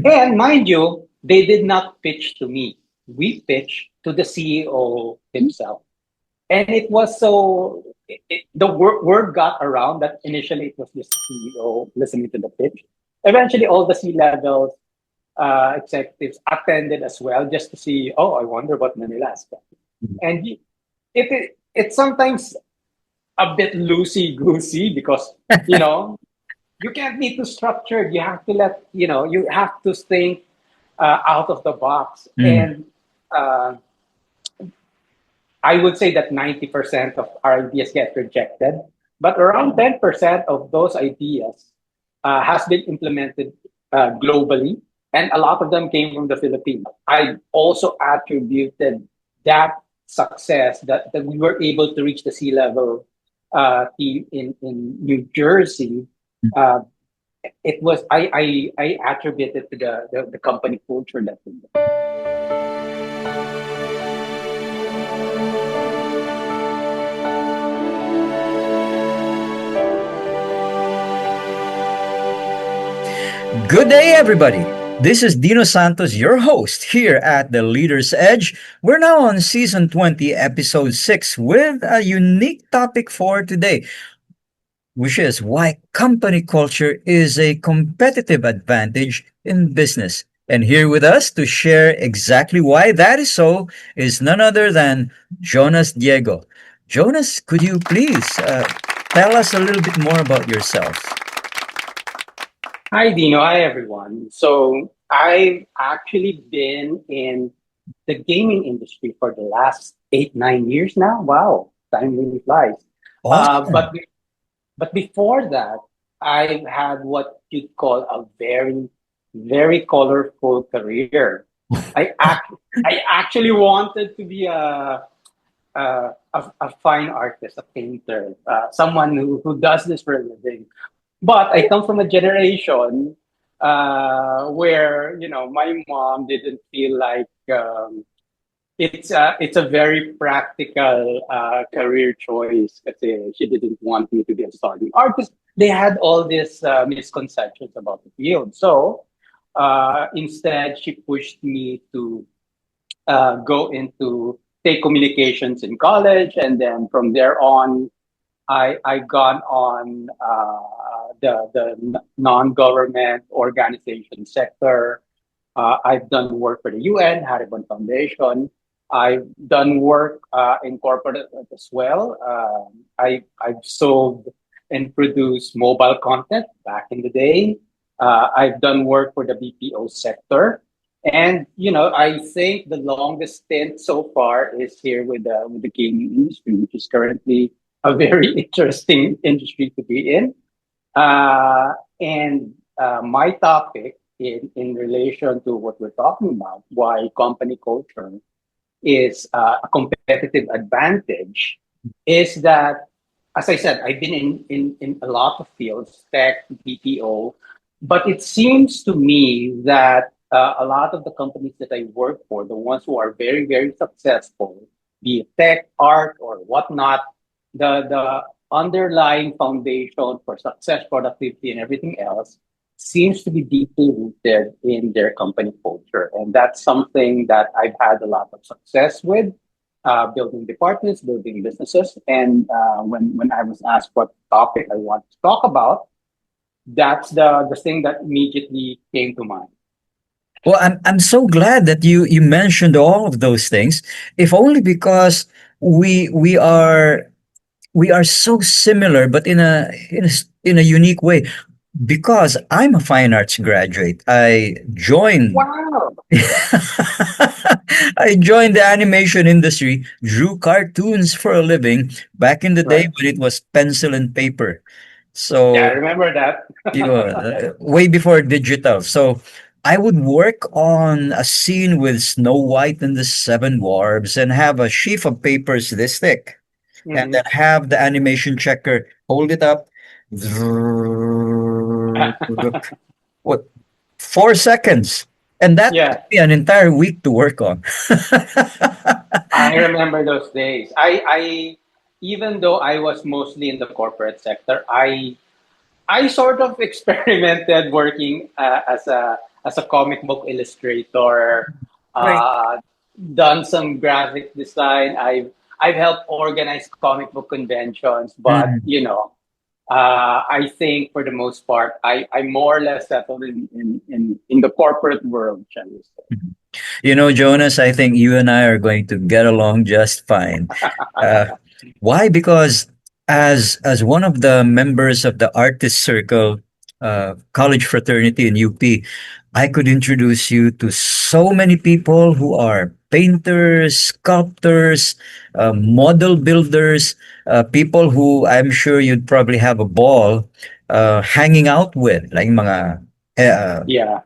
And mind you, they did not pitch to me. We pitched to the CEO himself. And it was so, the word got around that initially it was just the CEO listening to the pitch. Eventually, all the C-levels executives attended as well just to see, oh, I wonder what Manila is like. And it's sometimes a bit loosey goosey because, you know, you can't be too structured. You have to you have to think out of the box. Mm. And uh, I would say that 90% of our ideas get rejected, but around 10% of those ideas has been implemented globally, and a lot of them came from the Philippines. I also attributed that success that we were able to reach the C-level team in New Jersey. Uh, it was I attributed to the company culture that we built. Good day, everybody. This is Dino Santos, your host here at The Leader's Edge. We're now on season 20, episode 6, with a unique topic for today, which is why company culture is a competitive advantage in business. And here with us to share exactly why that is so is none other than Jonas Diego. Jonas, could you please tell us a little bit more about yourself? Hi, Dino. Hi, everyone. So I've actually been in the gaming industry for the last 8, 9 years now. Wow, time really flies. Uh, Awesome. but but before that, I've had what you'd call a very colorful career. I actually wanted to be a fine artist, a painter, someone who does this for a living. But I come from a generation where my mom didn't feel like it's a very practical career choice. Kasi she didn't want me to be a starving artist. They had all these misconceptions about the field. So instead, she pushed me to go into take communications in college, and then from there on, I gone on the non-government organization sector. I've done work for the UN, Haribon Foundation. I've done work in corporate as well. I've sold and produced mobile content back in the day. I've done work for the BPO sector. And I think the longest stint so far is here with the gaming industry, which is currently a very interesting industry to be in. And my topic in relation to what we're talking about, why company culture is a competitive advantage, is that, as I said, I've been in a lot of fields, tech, BPO, but it seems to me that a lot of the companies that I work for, the ones who are very successful, be it tech, art, or whatnot, the underlying foundation for success, productivity, and everything else seems to be deeply rooted in their company culture. And that's something that I've had a lot of success with, building departments, building businesses. And when I was asked what topic I want to talk about, that's the thing that immediately came to mind. Well, I'm so glad that you mentioned all of those things. If only because we are so similar, but in a unique way. Because I'm a fine arts graduate, I joined. Wow. I joined the animation industry, drew cartoons for a living back in the day Right. when it was pencil and paper. Yeah, I So remember way before digital. So I would work on a scene with Snow White and the Seven Dwarfs and have a sheaf of papers this thick, and that. then have the animation checker hold it up. What, 4 seconds? And that took Yeah, me an entire week to work on. I remember those days. I even though I was mostly in the corporate sector, I sort of experimented working as a comic book illustrator, Right. uh, done some graphic design. I've helped organize comic book conventions, but Mhm. I think for the most part, I more or less settled in the corporate world, shall we say. You know, Jonas, I think you and I are going to get along just fine. Uh, why? Because as one of the members of the artist circle, college fraternity in UP, I could introduce you to so many people who are painters, sculptors, model builders, people who I'm sure you'd probably have a ball hanging out with, like mga uh, Yeah.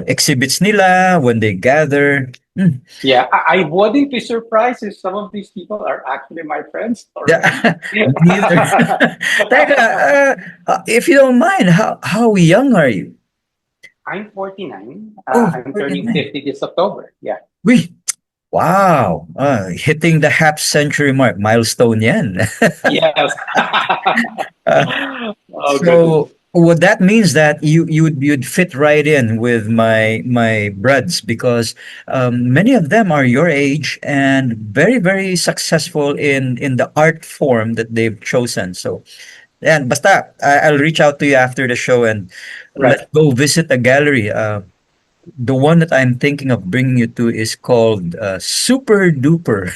exhibits nila when they gather. Hmm. Yeah, I wouldn't be surprised if some of these people are actually my friends already. Yeah, me neither. Teka, if you don't mind, how young are you? I'm 49. Oh, I'm turning 49. 50 this October. Yeah. We, wow, hitting the half century mark, milestone yan. Yes. Uh, Oh, goodness. so what that means that you'd fit right in with my breads because many of them are your age and very very successful in the art form that they've chosen. So and basta, I'll reach out to you after the show and let's Right. go visit a gallery. The one that I'm thinking of bringing you to is called Super Duper.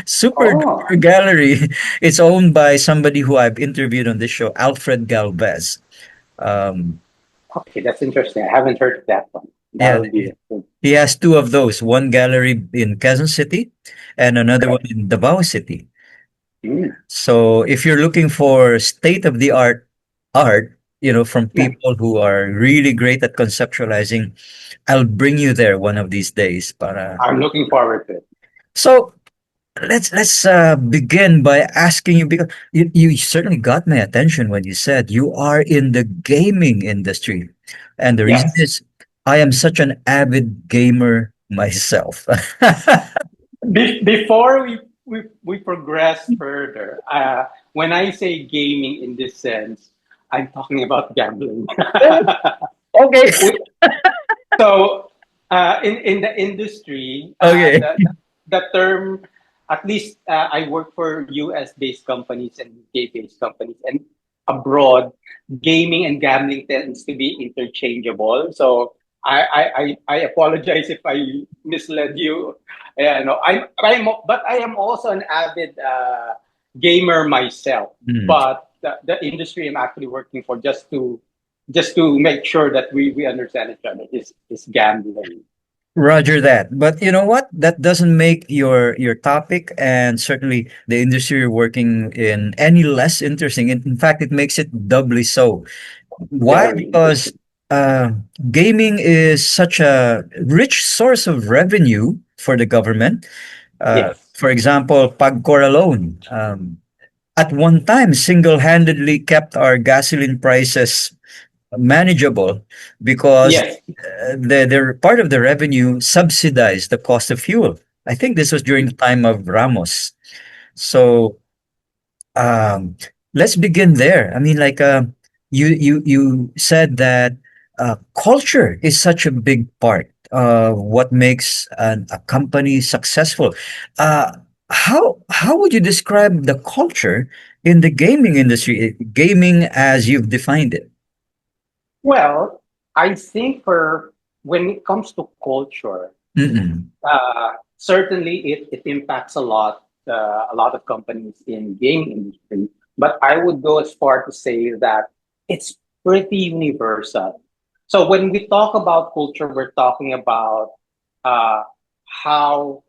Super Oh, Duper Gallery. It's owned by somebody who I've interviewed on this show, Alfred Galvez. Um, okay. That's interesting. I haven't heard of that one. yeah, That'll be it. he has two of those, one gallery in Quezon City and another Okay. one in Davao City. Mm, So if you're looking for state of the art, from yeah. people who are really great at conceptualizing, I'll bring you there one of these days. I'm looking forward to it. So let's begin by asking you because you certainly got my attention when you said you are in the gaming industry, and the reason Yes. is I am such an avid gamer myself. Before we progress further, when I say gaming in this sense, I'm talking about gambling. Okay. We, so in the industry, Okay. the term, at least I work for US based companies and UK based companies, and abroad, gaming and gambling tends to be interchangeable. So I apologize if I misled you. Yeah, no, but I am also an avid gamer myself. Hmm. But the industry I'm actually working for, just to make sure that we understand each other, is gambling. Roger that. But you know what? That doesn't make your topic and certainly the industry you're working in any less interesting. In fact, it makes it doubly so. Why? Very Because interesting. uh, gaming is such a rich source of revenue for the government. Yes. For example, Pagcor alone, at one time, single-handedly kept our gasoline prices manageable because Yes. their part of the revenue subsidized the cost of fuel. I think this was during the time of Ramos. So um, let's begin there. I mean, like you said that culture is such a big part of what makes a company successful. Uh, how would you describe the culture in the gaming industry? Gaming as you've defined it. Well, I think for when it comes to culture, Mm-mm. certainly it impacts a lot of companies in gaming industry. But I would go as far to say that it's pretty universal. So when we talk about culture, we're talking about uh, how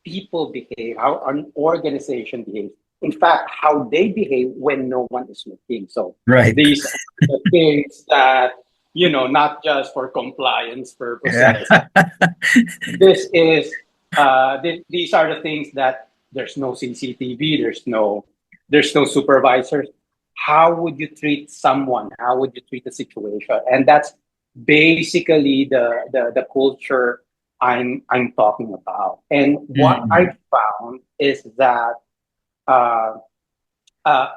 people behave, how an organization behaves. In fact, how they behave when no one is looking. So Right. these are the things that, not just for compliance purposes. Yeah. These are the things that there's no CCTV, there's no supervisors. How would you treat someone? How would you treat a situation? And that's basically the culture I'm talking about. And what I Mm. found is that uh, uh,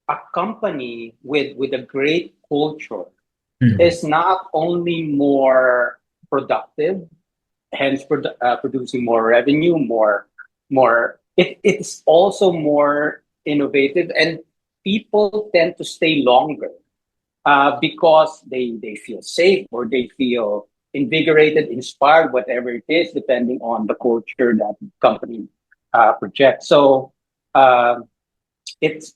a company with a great culture Mhm. is not only more productive, hence producing more revenue, it's also more innovative, and people tend to stay longer because they feel safe, or they feel invigorated, inspired, whatever it is, depending on the culture that company projects. So um, it's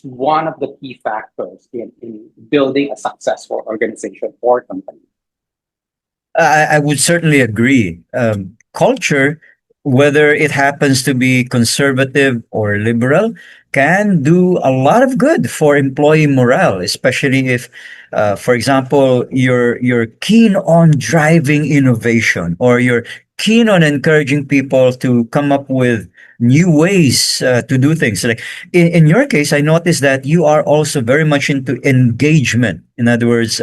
one of the key factors in building a successful organization or company. I would certainly agree. Culture, whether it happens to be conservative or liberal, can do a lot of good for employee morale, especially if, for example, you're keen on driving innovation, or you're keen on encouraging people to come up with new ways to do things. Like in your case, I noticed that you are also very much into engagement. In other words,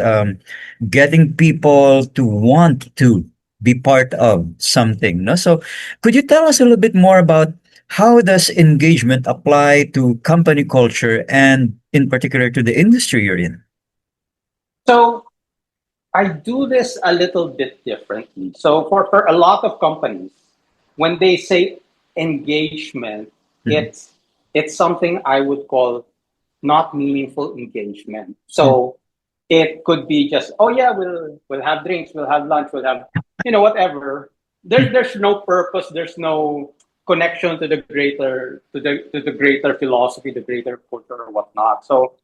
getting people to want to be part of something, no? So could you tell us a little bit more about how does engagement apply to company culture, and in particular to the industry you're in? So I do this a little bit differently. So for a lot of companies, when they say engagement, Mhm. it's it's something I would call not meaningful engagement. Mhm. So it could be just, oh yeah, we'll have drinks, we'll have lunch, we'll have whatever. There's no purpose, there's no connection to the greater philosophy, the greater culture or whatnot. So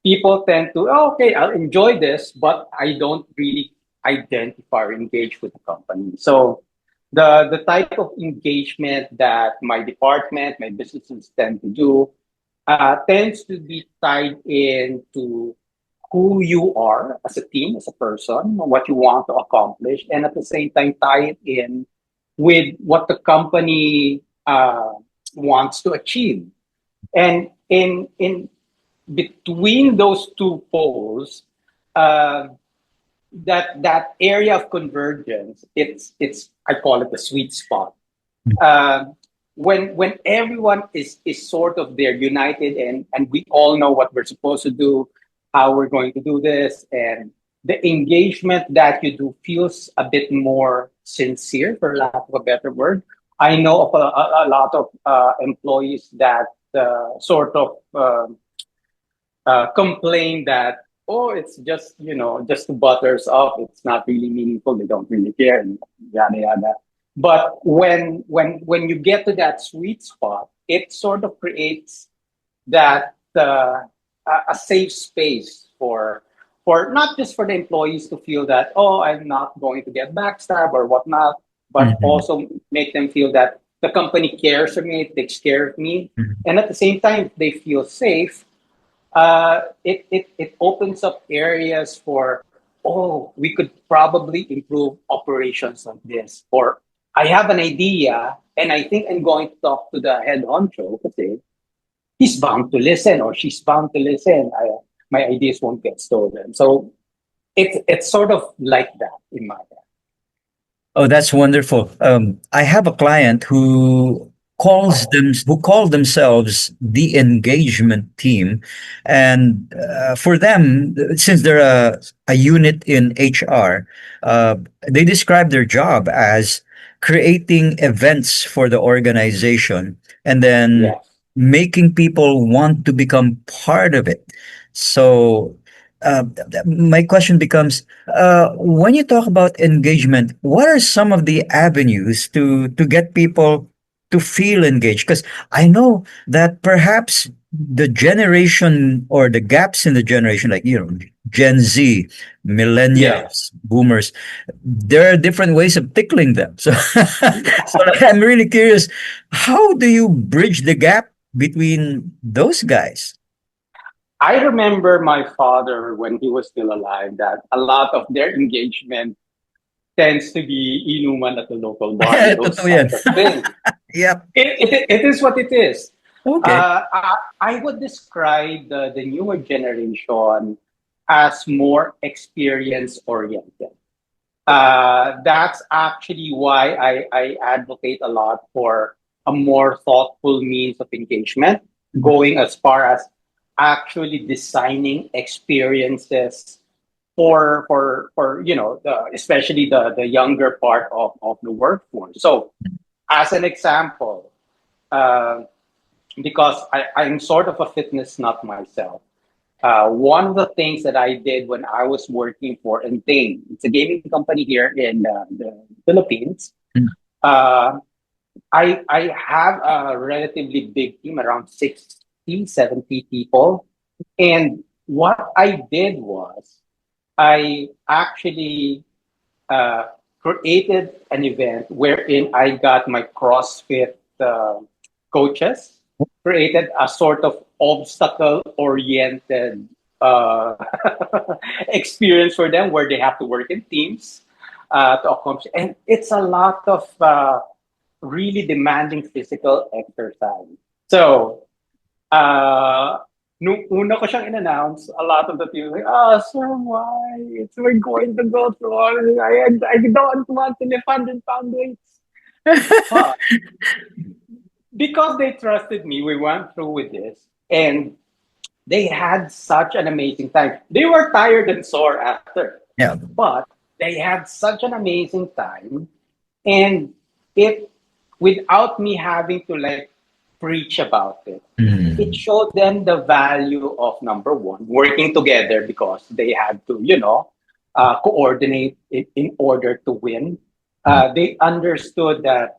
people tend to, oh, okay, I'll enjoy this, but I don't really identify or engage with the company. So the type of engagement that my department, my businesses tend to do tends to be tied into who you are as a team, as a person, what you want to accomplish, and at the same time tie it in with what the company wants to achieve. And in between those two poles, uh, that area of convergence, it's I call it the sweet spot. Uh, when everyone is sort of there, united, and we all know what we're supposed to do, how we're going to do this, and the engagement that you do feels a bit more sincere, for lack of a better word. I know of a lot of employees that sort of complain that, oh, it's just just to butters up, it's not really meaningful, they don't really care, and yada yada. But when you get to that sweet spot, it sort of creates that a safe space for not just for the employees to feel that, oh, I'm not going to get backstabbed or whatnot, but Mhm. also make them feel that the company cares for me, takes care of me, Mhm. and at the same time they feel safe. It opens up areas for, oh, we could probably improve operations like this, or I have an idea and I think I'm going to talk to the head honcho, kasi he's bound to listen or she's bound to listen. My ideas won't get stolen. So it's sort of like that in my head. Oh, that's wonderful. I have a client who call themselves the engagement team, and for them, since they're a unit in HR, they describe their job as creating events for the organization, and then Yes. making people want to become part of it. So, my question becomes, when you talk about engagement, what are some of the avenues to get people to feel engaged? Because I know that perhaps the generation, or the gaps in the generation, like Gen Z, Yes. millennials, boomers, there are different ways of tickling them. So, so I'm really curious, how do you bridge the gap between those guys? I remember my father when he was still alive that a lot of their engagement tends to be inuman at the local bar and those Totoo yan. type of things. Yep. It is what it is. Okay. I would describe the newer generation as more experience oriented. That's actually why I advocate a lot for a more thoughtful means of engagement, going as far as actually designing experiences for especially the younger part of the workforce. So as an example, uh, because I'm sort of a fitness nut myself. One of the things that I did when I was working for Entain, it's a gaming company here in the Philippines. Mm. Uh, I have a relatively big team, around 60, 70 people. And what I did was I actually uh, created an event wherein I got my CrossFit coaches, created a sort of obstacle oriented uh, experience for them where they have to work in teams to accomplish. And it's a lot of really demanding physical exercise. So, nung una ko siyang in-announce, a lot of the people were like, sir, why? It's we're going to go through all this. I don't want to lift 100-pound weights. But because they trusted me, we went through with this. And they had such an amazing time. They were tired and sore after, Yeah. but they had such an amazing time. And it, without me having to like preach about it, it Mm. showed them the value of number one, working together because they had to, coordinate in order to win. Mm. They understood that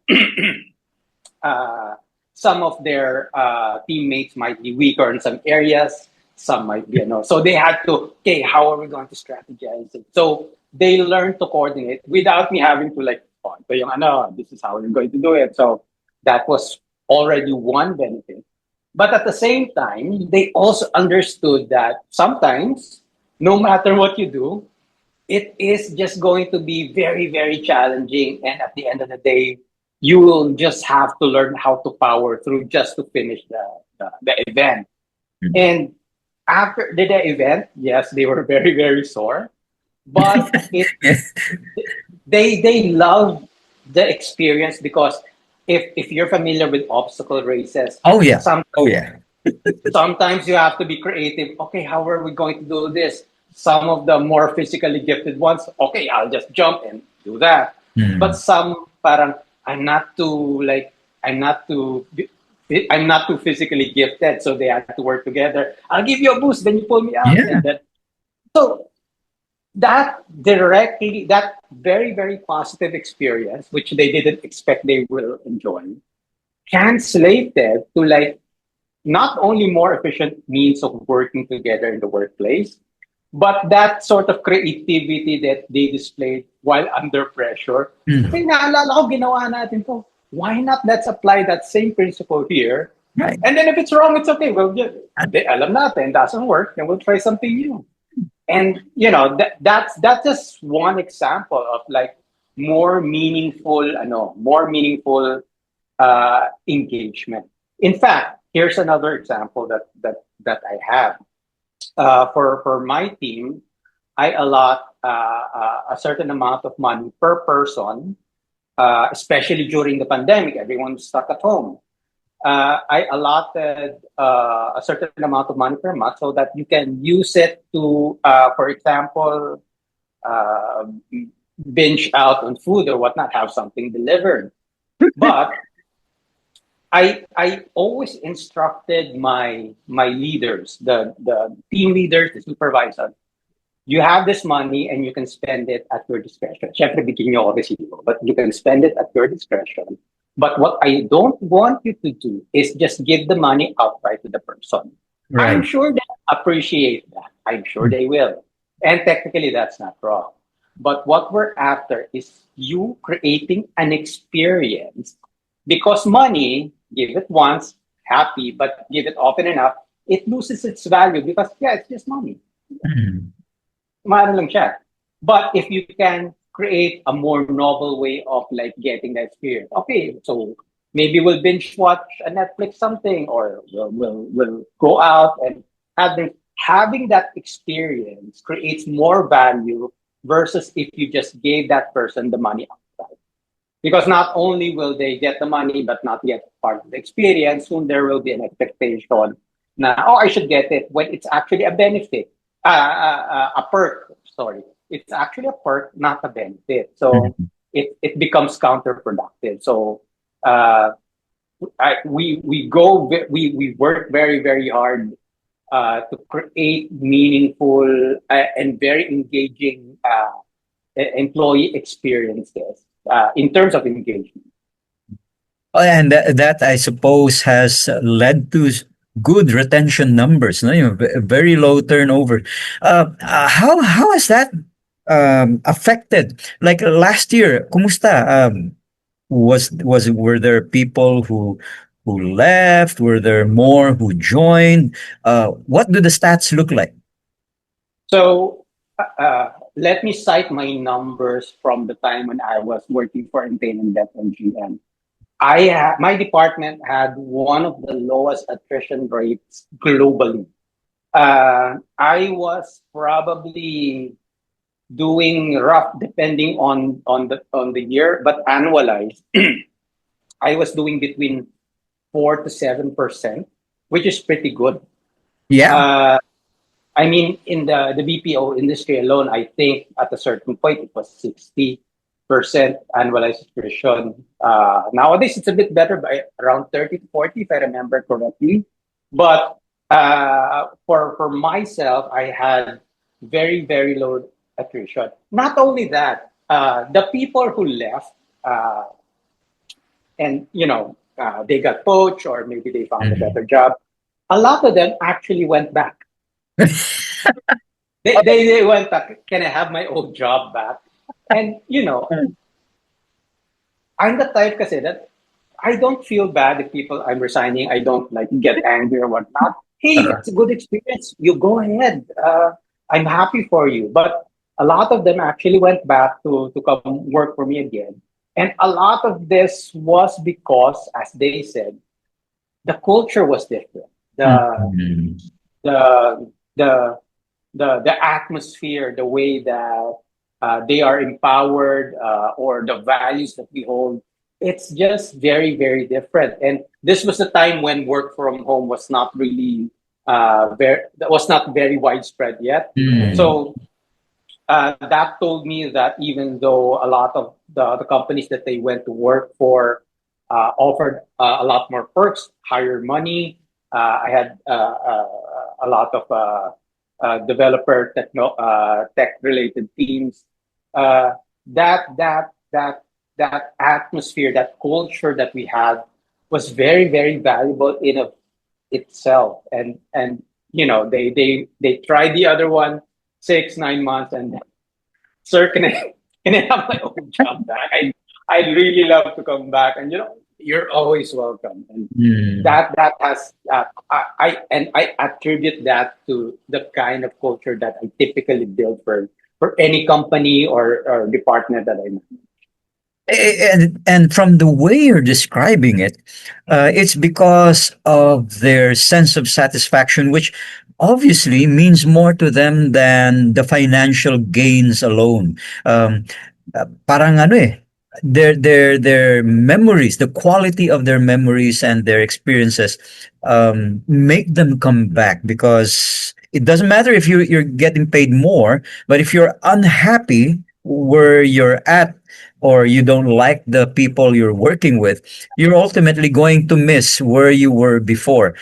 uh, some of their teammates might be weaker in some areas, some might be, so they had to, okay, how are we going to strategize it? So they learned to coordinate without me having to like, oh, ito yung ano, this is how we're going to do it. So that was already one benefit. But at the same time, they also understood that sometimes, no matter what you do, it is just going to be very, very challenging. And at the end of the day, you will just have to learn how to power through just to finish the event. Mm. And after the event, yes, they were very, very sore, but they love the experience because if you're familiar with obstacle races, Oh yeah. some Oh yeah. sometimes you have to be creative. Okay, how are we going to do this? Some of the more physically gifted ones, okay, I'll just jump and do that. But Mm. some parang I'm not too like I'm not too I'm not too physically gifted, so they have to work together. I'll give you a boost, then you pull me out, Yeah. and then so that very very positive experience, which they didn't expect they will enjoy, translated to like not only more efficient means of working together in the workplace, but that sort of creativity that they displayed while under pressure. Mm. Hey, naalala ko, ginawa natin to. Why not let's apply that same principle here? Right. And then if it's wrong, it's okay. We'll just, alam natin, doesn't work, then we'll try something new. And that's just one example of like more meaningful engagement. In fact, here's another example that I have. For my team, I allot a certain amount of money per person, especially during the pandemic. Everyone's stuck at home. I allotted a certain amount of money per month so that you can use it to, for example, uh, binge out on food or whatnot, have something delivered. But I always instructed my leaders, the team leaders, the supervisors. You have this money and you can spend it at your discretion. Siyempre, bigyan niyo ako resibo, but you can spend it at your discretion. But what I don't want you to do is just give the money outright to the person. I'm Right. sure they appreciate that. I'm sure they will. And technically, that's not wrong. But what we're after is you creating an experience because money, give it once, happy, but give it often enough, it loses its value because, yeah, it's just money. Mm. Maano lang siya. But if you can create a more novel way of like getting that experience, okay, so maybe we'll binge watch a Netflix something, or we'll go out and having that experience creates more value versus if you just gave that person the money outright. Because not only will they get the money but not get part of the experience, soon there will be an expectation na, oh, I should get it when it's actually a benefit, a perk. sorry, it's actually a perk, not a benefit. So it becomes counterproductive. So uh, we work very very hard to create meaningful and very engaging employee experiences in terms of engagement. Oh, and that I suppose has led to good retention numbers, no? Very low turnover. How has that affected? Like last year, kumusta? Was were there people who left? Were there more who joined? What do the stats look like? So let me cite my numbers from the time when I was working for Entain and Bet MGM. My department had one of the lowest attrition rates globally. I was probably doing rough depending on the year, but annualized, I was doing between 4 to 7%, which is pretty good. Yeah. Uh, I mean, in the BPO industry alone, I think at a certain point it was 60% annualized attrition. Nowadays, it's a bit better by around 30 to 40, if I remember correctly. But for myself, I had very, very low attrition. Not only that, the people who left, and they got poached or maybe they found a better job, a lot of them actually went back. They went back. Can I have my old job back? And I'm the type kasi that I don't feel bad if people I'm resigning. I don't like get angry or whatnot. Hey, it's a good experience. You go ahead. I'm happy for you. But a lot of them actually went back to come work for me again. And a lot of this was because, as they said, the culture was different. Mhm. The the the atmosphere, the way that they are empowered, or the values that we hold, it's just very very different. And this was a time when work from home was not really that was not very widespread yet. Mhm. So that told me that even though a lot of the companies that they went to work for offered a lot more perks, higher money. I had a lot of tech related teams. Uh, that that that that atmosphere, that culture that we had was very very valuable in of itself. And they tried the other one 6 9 months and sir, can I have my own job back? I'd really love to come back, and you're always welcome. And Mhm. that has I attribute that to the kind of culture that I typically build for any company or department that I'm in. And from the way you're describing it, it's because of their sense of satisfaction, which obviously means more to them than the financial gains alone. Parang ano eh, their memories, the quality of their memories and their experiences, make them come back because it doesn't matter if you're getting paid more, but if you're unhappy where you're at or you don't like the people you're working with, you're ultimately going to miss where you were before.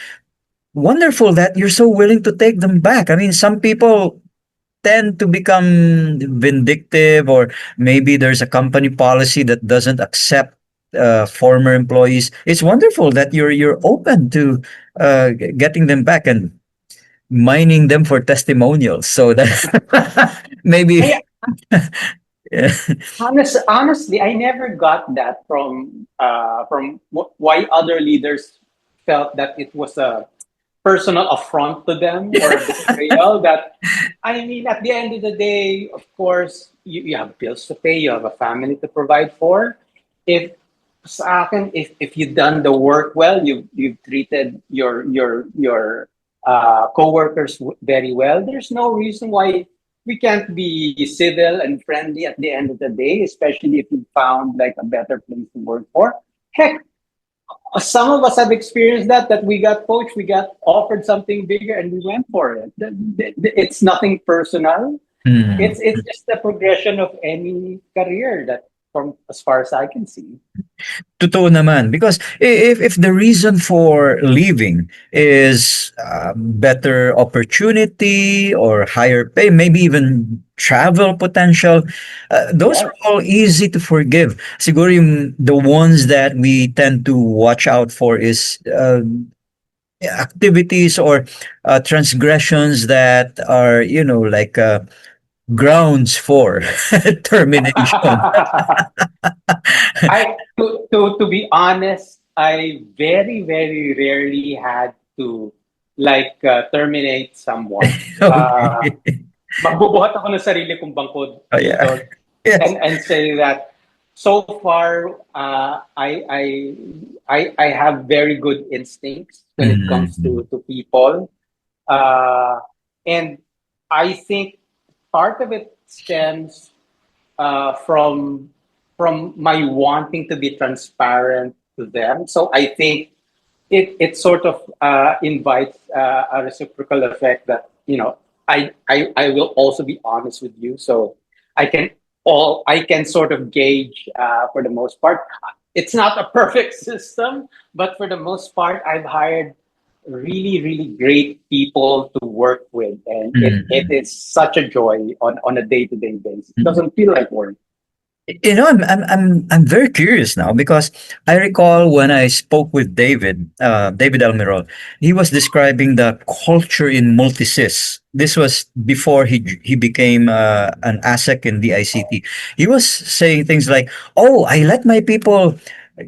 Wonderful that you're so willing to take them back. I mean, some people tend to become vindictive, or maybe there's a company policy that doesn't accept former employees. It's wonderful that you're open to getting them back and mining them for testimonials. So that maybe. I honestly, I never got that from why other leaders felt that it was a personal affront to them or a betrayal. That I mean, at the end of the day, of course, you have bills to pay, you have a family to provide for. If sa akin, if you've done the work well, you've treated your coworkers very well. There's no reason why we can't be civil and friendly at the end of the day, especially if you found like a better place to work for. Heck, some of us have experienced that we got poached, we got offered something bigger, and we went for it. It's nothing personal. It's just the progression of any career that, from as far as I can see. Totoo naman. Because if the reason for leaving is better opportunity or higher pay, maybe even travel potential, those Yes. are all easy to forgive. Siguro yung the ones that we tend to watch out for is activities or transgressions that are, like grounds for termination. To be honest, I very very rarely had to like terminate someone. Okay. Magbubuhat ako ng sarili kong bangkod Oh, yeah. dito Yes. and say that so far I have very good instincts when it comes Mhm. to people, uh, and I think part of it stems uh, from my wanting to be transparent to them. So I think it sort of invites a reciprocal effect that I will also be honest with you, so I can sort of gauge for the most part. It's not a perfect system, but for the most part, I've hired really great people to work with, and it Mhm. is such a joy on a day-to-day basis. It Mhm. doesn't feel like work. I'm very curious now because I recall when I spoke with David Almirol, he was describing the culture in Multisys. This was before he became an ASEC in the ICT. He was saying things like, "Oh, I let my people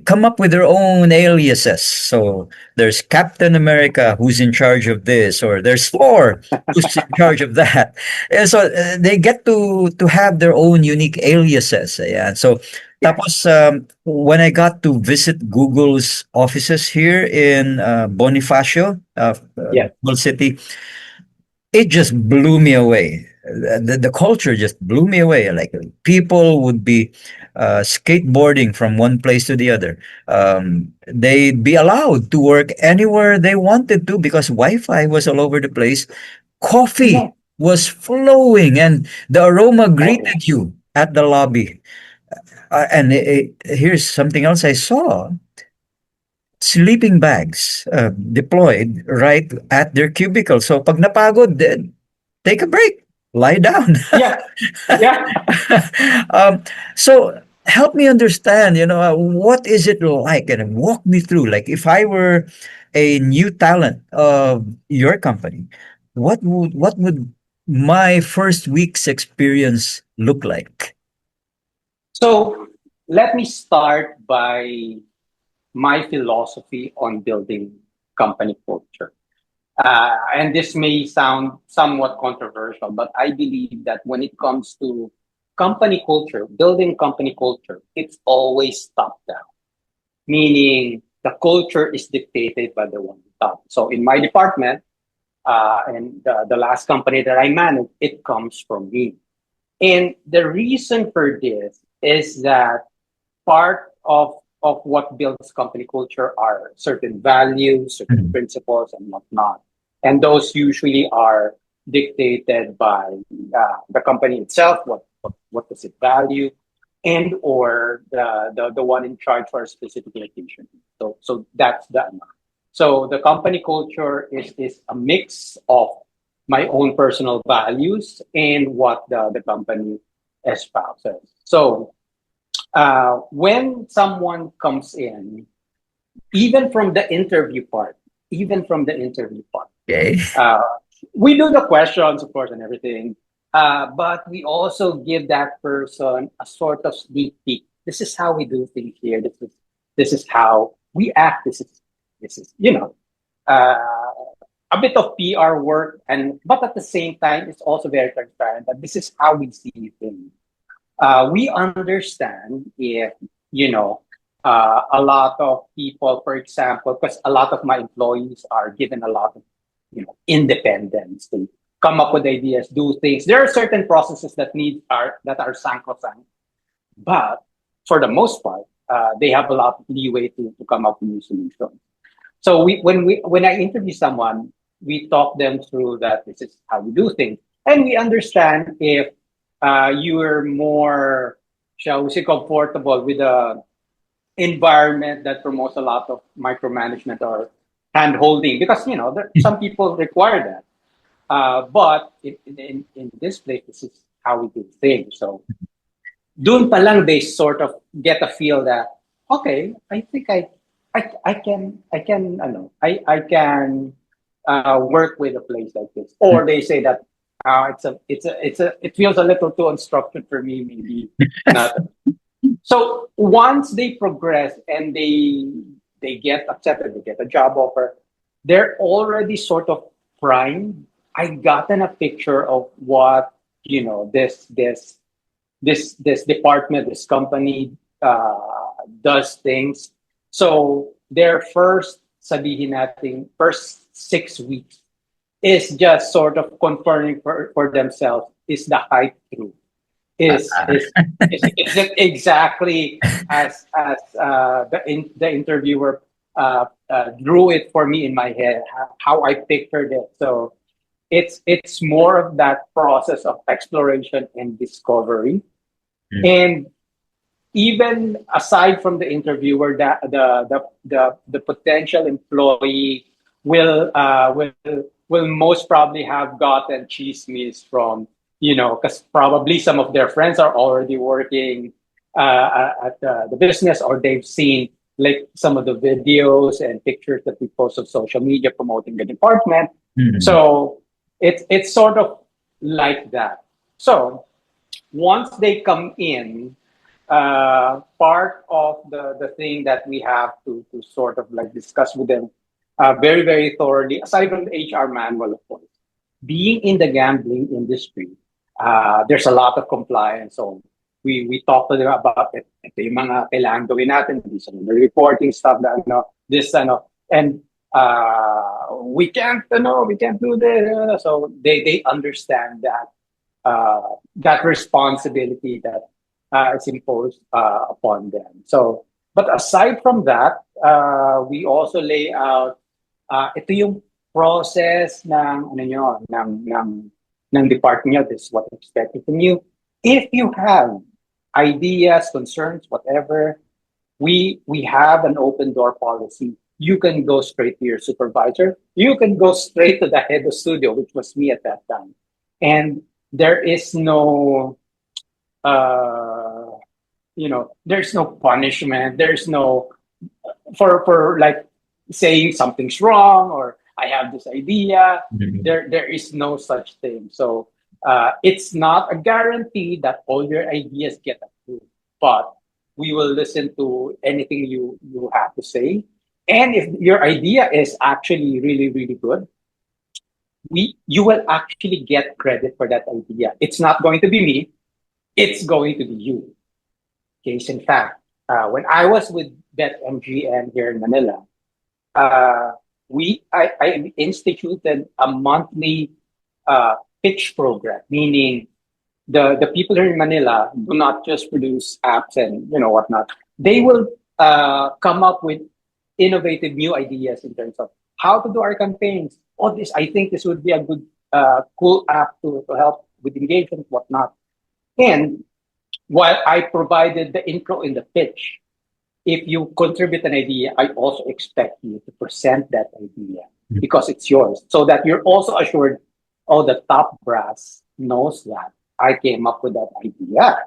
come up with their own aliases. So there's Captain America who's in charge of this, or there's Thor who's in charge of that." And so they get to have their own unique aliases. Yeah. So Yes, tapos when I got to visit Google's offices here in Bonifacio, yes. Google City, it just blew me away. The culture just blew me away. Like people would be skateboarding from one place to the other. They'd be allowed to work anywhere they wanted to because Wi-Fi was all over the place. Yeah. Coffee was flowing, and the aroma Oh yeah. greeted you at the lobby. And here's something else I saw: sleeping bags deployed right at their cubicle. So pag napagod, take a break, lie down. Yeah. Yeah. um, so help me understand, what is it like, and walk me through. Like if I were a new talent of your company, what would my first week's experience look like? So let me start by my philosophy on building company culture. And this may sound somewhat controversial, but I believe that when it comes to company culture, building company culture, it's always top down, meaning the culture is dictated by the one top. So in my department, and the last company that I managed, it comes from me. And the reason for this is that part of what builds company culture are certain values, certain Mhm. principles, and whatnot. And those usually are dictated by the company itself. What does it value, and or the one in charge for a specific location. So that's the amount. So the company culture is a mix of my own personal values and what the company espouses. So when someone comes in, even from the interview part, even from the interview part, Okay. uh, we do the questions, of course, and everything, but we also give that person a sort of sneak peek. This is how we do things here. This is how we act. This is uh, a bit of PR work, and but at the same time, it's also very transparent that this is how we see things. We understand if you know a lot of people, for example, because a lot of my employees are given a lot of independence to come up with ideas, do things. There are certain processes that are sacrosanct, but for the most part, they have a lot of leeway to come up with new solutions. So when I interview someone, we talk them through that this is how we do things. And we understand if you're more, shall we say, comfortable with a environment that promotes a lot of micromanagement or hand holding, because some people require that. But in this place, this is how we do things. So doon pa lang they sort of get a feel that okay, I think I can work with a place like this, or they say that it feels a little too unstructured for me, maybe not. So once they progress and they get accepted, they get a job offer, they're already sort of primed. I gotten a picture of what this department, this company does things. So their first, sabihin natin, first 6 weeks is just sort of confirming for themselves, is the hype true? Is it exactly as the interviewer drew it for me in my head, how I pictured it? So it's more of that process of exploration and discovery. And even aside from the interviewer, the potential employee will most probably have gotten chismes from, because probably some of their friends are already working at the business, or they've seen like some of the videos and pictures that we post on social media promoting the department. Mhm. So it's sort of like that. So once they come in, part of the thing that we have to sort of like discuss with them very, very thoroughly, aside from the HR manual, of course, being in the gambling industry, there's a lot of compliance. So we talk to them about it. Ito yung mga kailangan gawin natin. These are the reporting stuff that, this, and we can't do this. So they understand that responsibility that is imposed upon them. So, but aside from that, we also lay out ito yung process ng ano nyo, ng department nyo. This is what we expected from you. If you have ideas, concerns, whatever, we have an open door policy. You can go straight to your supervisor. You can go straight to the head of studio, which was me at that time. And there is no uh, there's no punishment. There's no for like saying something's wrong or I have this idea. Mhm. There is no such thing. So it's not a guarantee that all your ideas get approved, but we will listen to anything you have to say. And if your idea is actually really, really good, you will actually get credit for that idea. It's not going to be me, it's going to be you. Case in fact, when I was with BetMGM here in Manila, uh, I instituted a monthly pitch program, meaning the people here in Manila do not just produce apps and whatnot. They will come up with innovative new ideas in terms of how to do our campaigns. Oh, this I think this would be a good, cool app to help with engagement, whatnot. And while I provided the intro in the pitch, if you contribute an idea, I also expect you to present that idea because it's yours, so that you're also assured, oh, the top brass knows that I came up with that idea.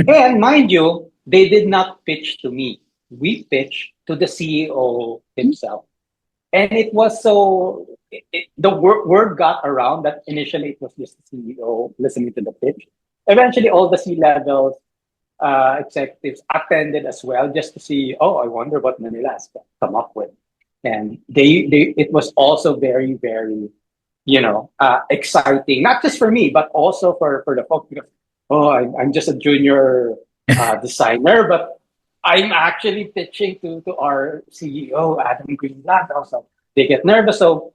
And mind you, they did not pitch to me. We pitched to the CEO himself. And it was the word got around that initially it was just the CEO listening to the pitch. Eventually, all the C levels executives attended as well, just to see, oh, I wonder what Manila has come up with. And it was also very, very, exciting, not just for me, but also for the folks, because, oh, I'm just a junior designer, but I'm actually pitching to our CEO, Adam Greenblatt. Also, they get nervous. So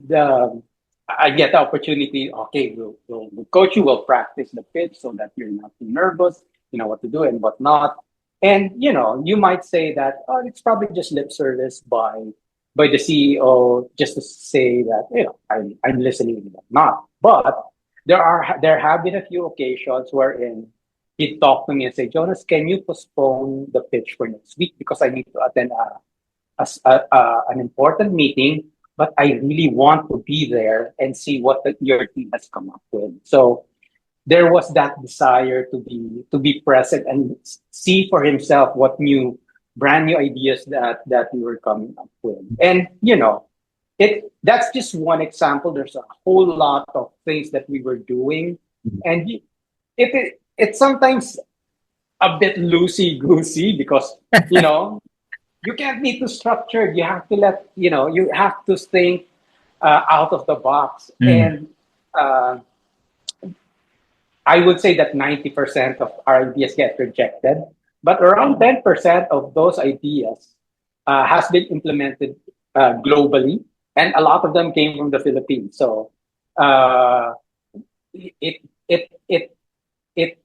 the I get the opportunity. Okay, we'll coach you. We'll practice the pitch so that you're not too nervous. You know what to do and what not. And you might say that, oh, it's probably just lip service by the CEO just to say that I'm listening and whatnot. But there have been a few occasions wherein he'd talk to me and say, Jonas, can you postpone the pitch for next week because I need to attend an important meeting, but I really want to be there and see what your team has come up with. So there was that desire to be present and see for himself what brand new ideas that we were coming up with. And it that's just one example. There's a whole lot of things that we were doing, and it's sometimes a bit loosey goosey because you know you can't be too structured. You have to you have to think out of the box. Mm. And uh, I would say that 90% of our ideas get rejected, but around 10% of those ideas has been implemented globally, and a lot of them came from the Philippines. So uh, it, it, it, it,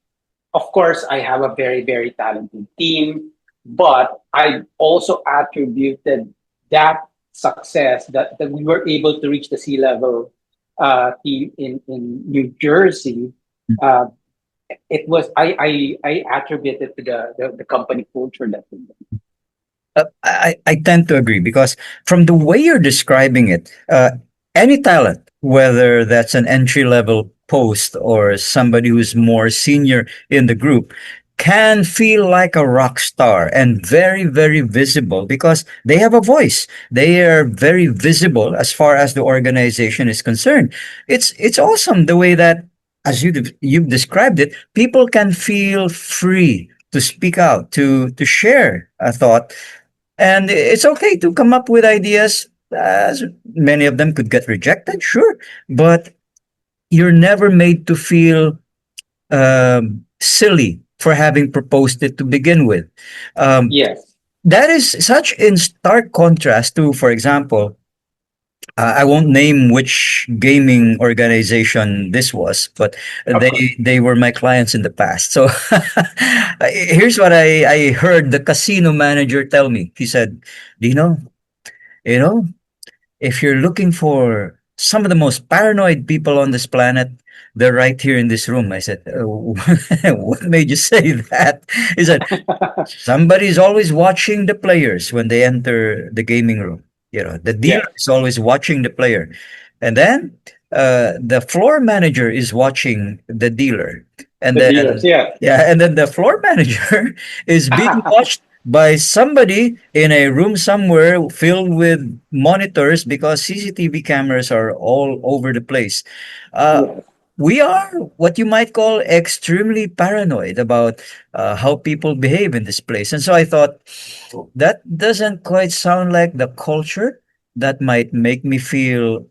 of course, I have a very, very talented team, but I also attributed that success that we were able to reach the sea level team in New Jersey. Uh, it was I attribute it to the company culture that we built. I tend to agree because from the way you're describing it, any talent, whether that's an entry level post or somebody who's more senior in the group, can feel like a rock star and very, very visible because they have a voice. They are very visible as far as the organization is concerned. It's awesome the way that, as you've described it, people can feel free to speak out, to share a thought, and it's okay to come up with ideas. Many of them could get rejected, sure, but you're never made to feel silly for having proposed it to begin with. Um, Yes, that is such in stark contrast to, for example, I won't name which gaming organization this was, but of course. they were my clients in the past. So here's what I heard the casino manager tell me. He said, Dino, you know, if you're looking for some of the most paranoid people on this planet, they're right here in this room. I said, what made you say that? He said, somebody's always watching the players when they enter the gaming room. The dealer Yes, is always watching the player. And then the floor manager is watching the dealer. And the dealers. then, Yeah. yeah, and then the floor manager is being watched by somebody in a room somewhere filled with monitors because CCTV cameras are all over the place. Uh, Yes. we are what you might call extremely paranoid about how people behave in this place. And so I thought, that doesn't quite sound like the culture that might make me feel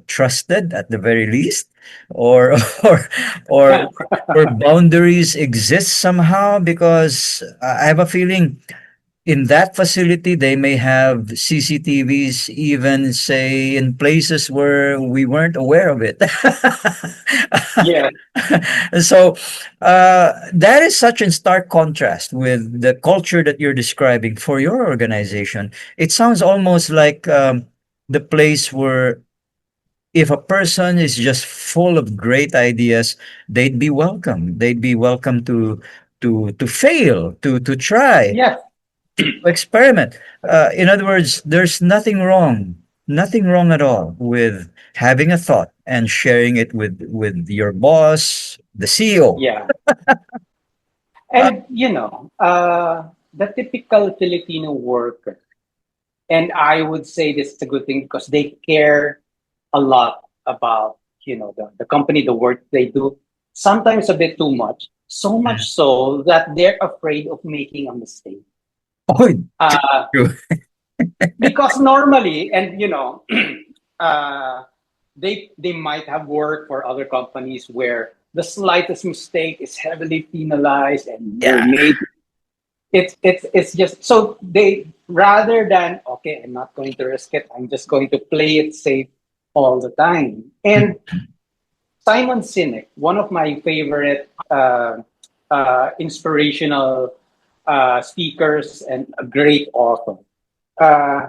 trusted at the very least, or or or or boundaries exist somehow because I have a feeling in that facility they may have CCTVs even say in places where we weren't aware of it. Yes. So that is such in stark contrast with the culture that you're describing for your organization. It sounds almost like the place where if a person is just full of great ideas, they'd be welcome. They'd be welcome to fail, to try, Yes. experiment. In other words, there's nothing wrong at all with having a thought and sharing it with your boss, the CEO. Yeah. Uh, And the typical Filipino worker, and I would say this is a good thing because they care a lot about the company, the work they do. Sometimes a bit too much, so much so that they're afraid of making a mistake. oh, Uh, true. because normally, and uh, they might have worked for other companies where the slightest mistake is heavily penalized and you're Yeah. made. It's just so they, rather than, okay, I'm not going to risk it, I'm just going to play it safe all the time. And Simon Sinek, one of my favorite inspirational speakers and a great author,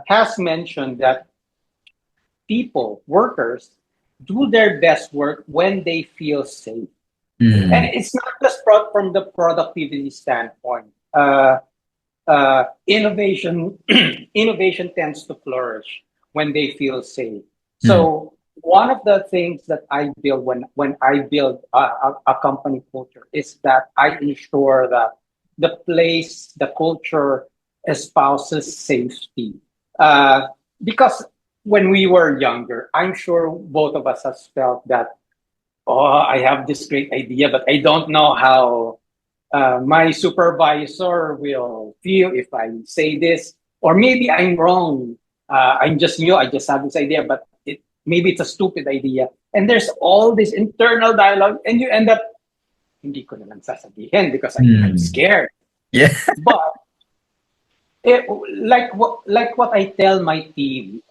has mentioned that people, workers, do their best work when they feel safe. And Mm. it's not just from the productivity standpoint. Innovation innovation tends to flourish when they feel safe. Mm. So one of the things that I build when I build a company culture is that I ensure that the culture espouses safety. Uh, because when we were younger, I'm sure both of us has felt that, oh, I have this great idea, but I don't know how my supervisor will feel if I say this, or maybe I'm wrong. I'm just new. I just have this idea, but maybe it's a stupid idea. And there's all this internal dialogue, and you end up hindi ko na lang sasabihin because I'm Mm. scared. Yeah. But it, like what I tell my team,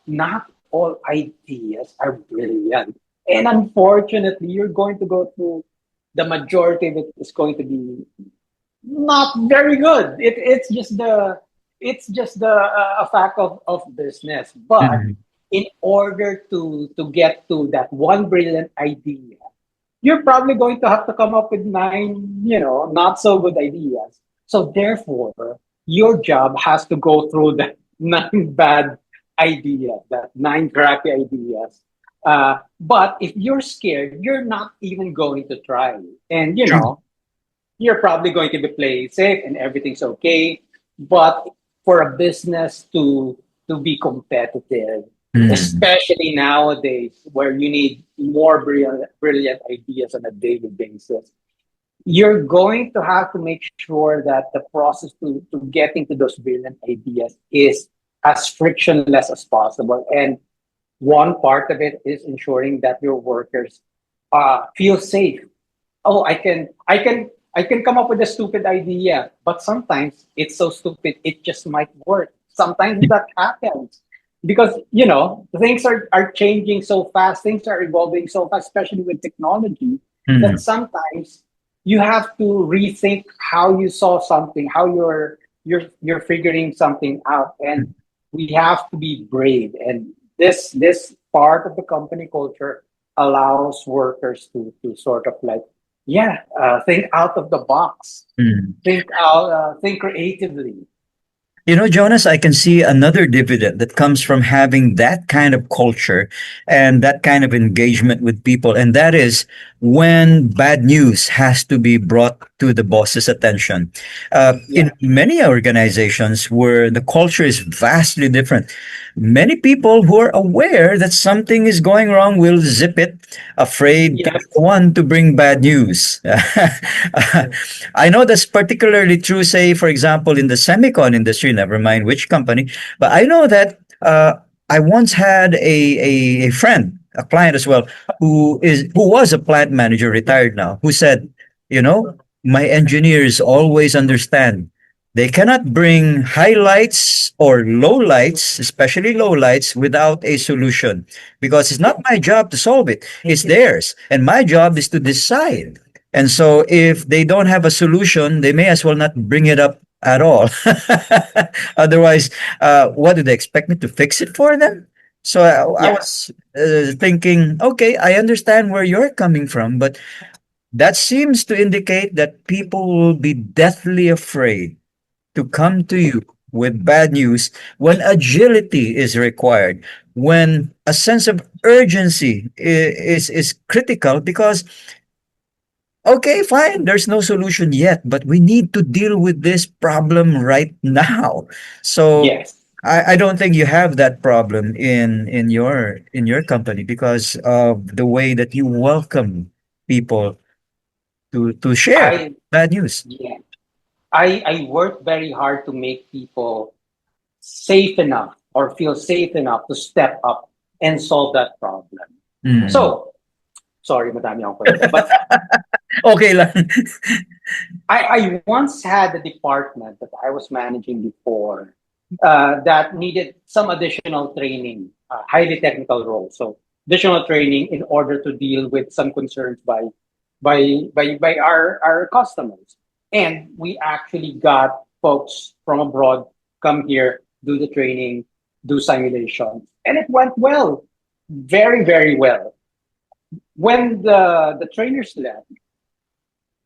not all ideas are brilliant, and unfortunately, you're going to go through the majority of it is going to be not very good. It's just the a fact of business. But Mm. in order to get to that one brilliant idea, you're probably going to have to come up with nine, not so good ideas. So therefore, your job has to go through the nine bad ideas, that nine crappy ideas. But if you're scared, you're not even going to try. And True. you're probably going to be playing safe and everything's okay. But for a business to be competitive, Mm. especially nowadays where you need more brilliant ideas on a daily basis, you're going to have to make sure that the process to getting to those brilliant ideas is as frictionless as possible. And one part of it is ensuring that your workers feel safe. Oh, I can come up with a stupid idea, but sometimes it's so stupid it just might work. Sometimes that happens because things are changing so fast, things are evolving so fast, especially with technology, that Mm. sometimes you have to rethink how you saw something, how you're figuring something out, and we have to be brave. And this part of the company culture allows workers to sort of like, yeah, think out of the box, Mm. think creatively. You know, Jonas, I can see another dividend that comes from having that kind of culture and that kind of engagement with people. And that is when bad news has to be brought to the boss's attention. In Yeah, many organizations where the culture is vastly different, many people who are aware that something is going wrong will zip it, afraid to be the yes, one to bring bad news. I know that's particularly true, say, for example, in the semicon industry, never mind which company, but I know that I once had a friend, a client as well, who was a plant manager, retired now, who said, you know, my engineers always understand they cannot bring highlights or lowlights, especially lowlights, without a solution because it's not yeah, my job to solve it. It's theirs. And my job is to decide. And so if they don't have a solution, they may as well not bring it up at all. Otherwise, what do they expect me to fix it for them? So I yeah. was thinking, okay, I understand where you're coming from, but that seems to indicate that people will be deathly afraid to come to you with bad news when agility is required, when a sense of urgency is critical because, okay, fine, there's no solution yet, but we need to deal with this problem right now. So Yes. I don't think you have that problem in your company because of the way that you welcome people to share I bad news. Yeah. I work very hard to make people safe enough or feel safe enough to step up and solve that problem. Mm. So, sorry, madami akong kwento. But Okay lang. I once had a department that I was managing before that needed some additional training, highly technical role. So additional training in order to deal with some concerns by our customers. And we actually got folks from abroad come here, do the training, do simulations, and it went well. very, very well. When the trainers left,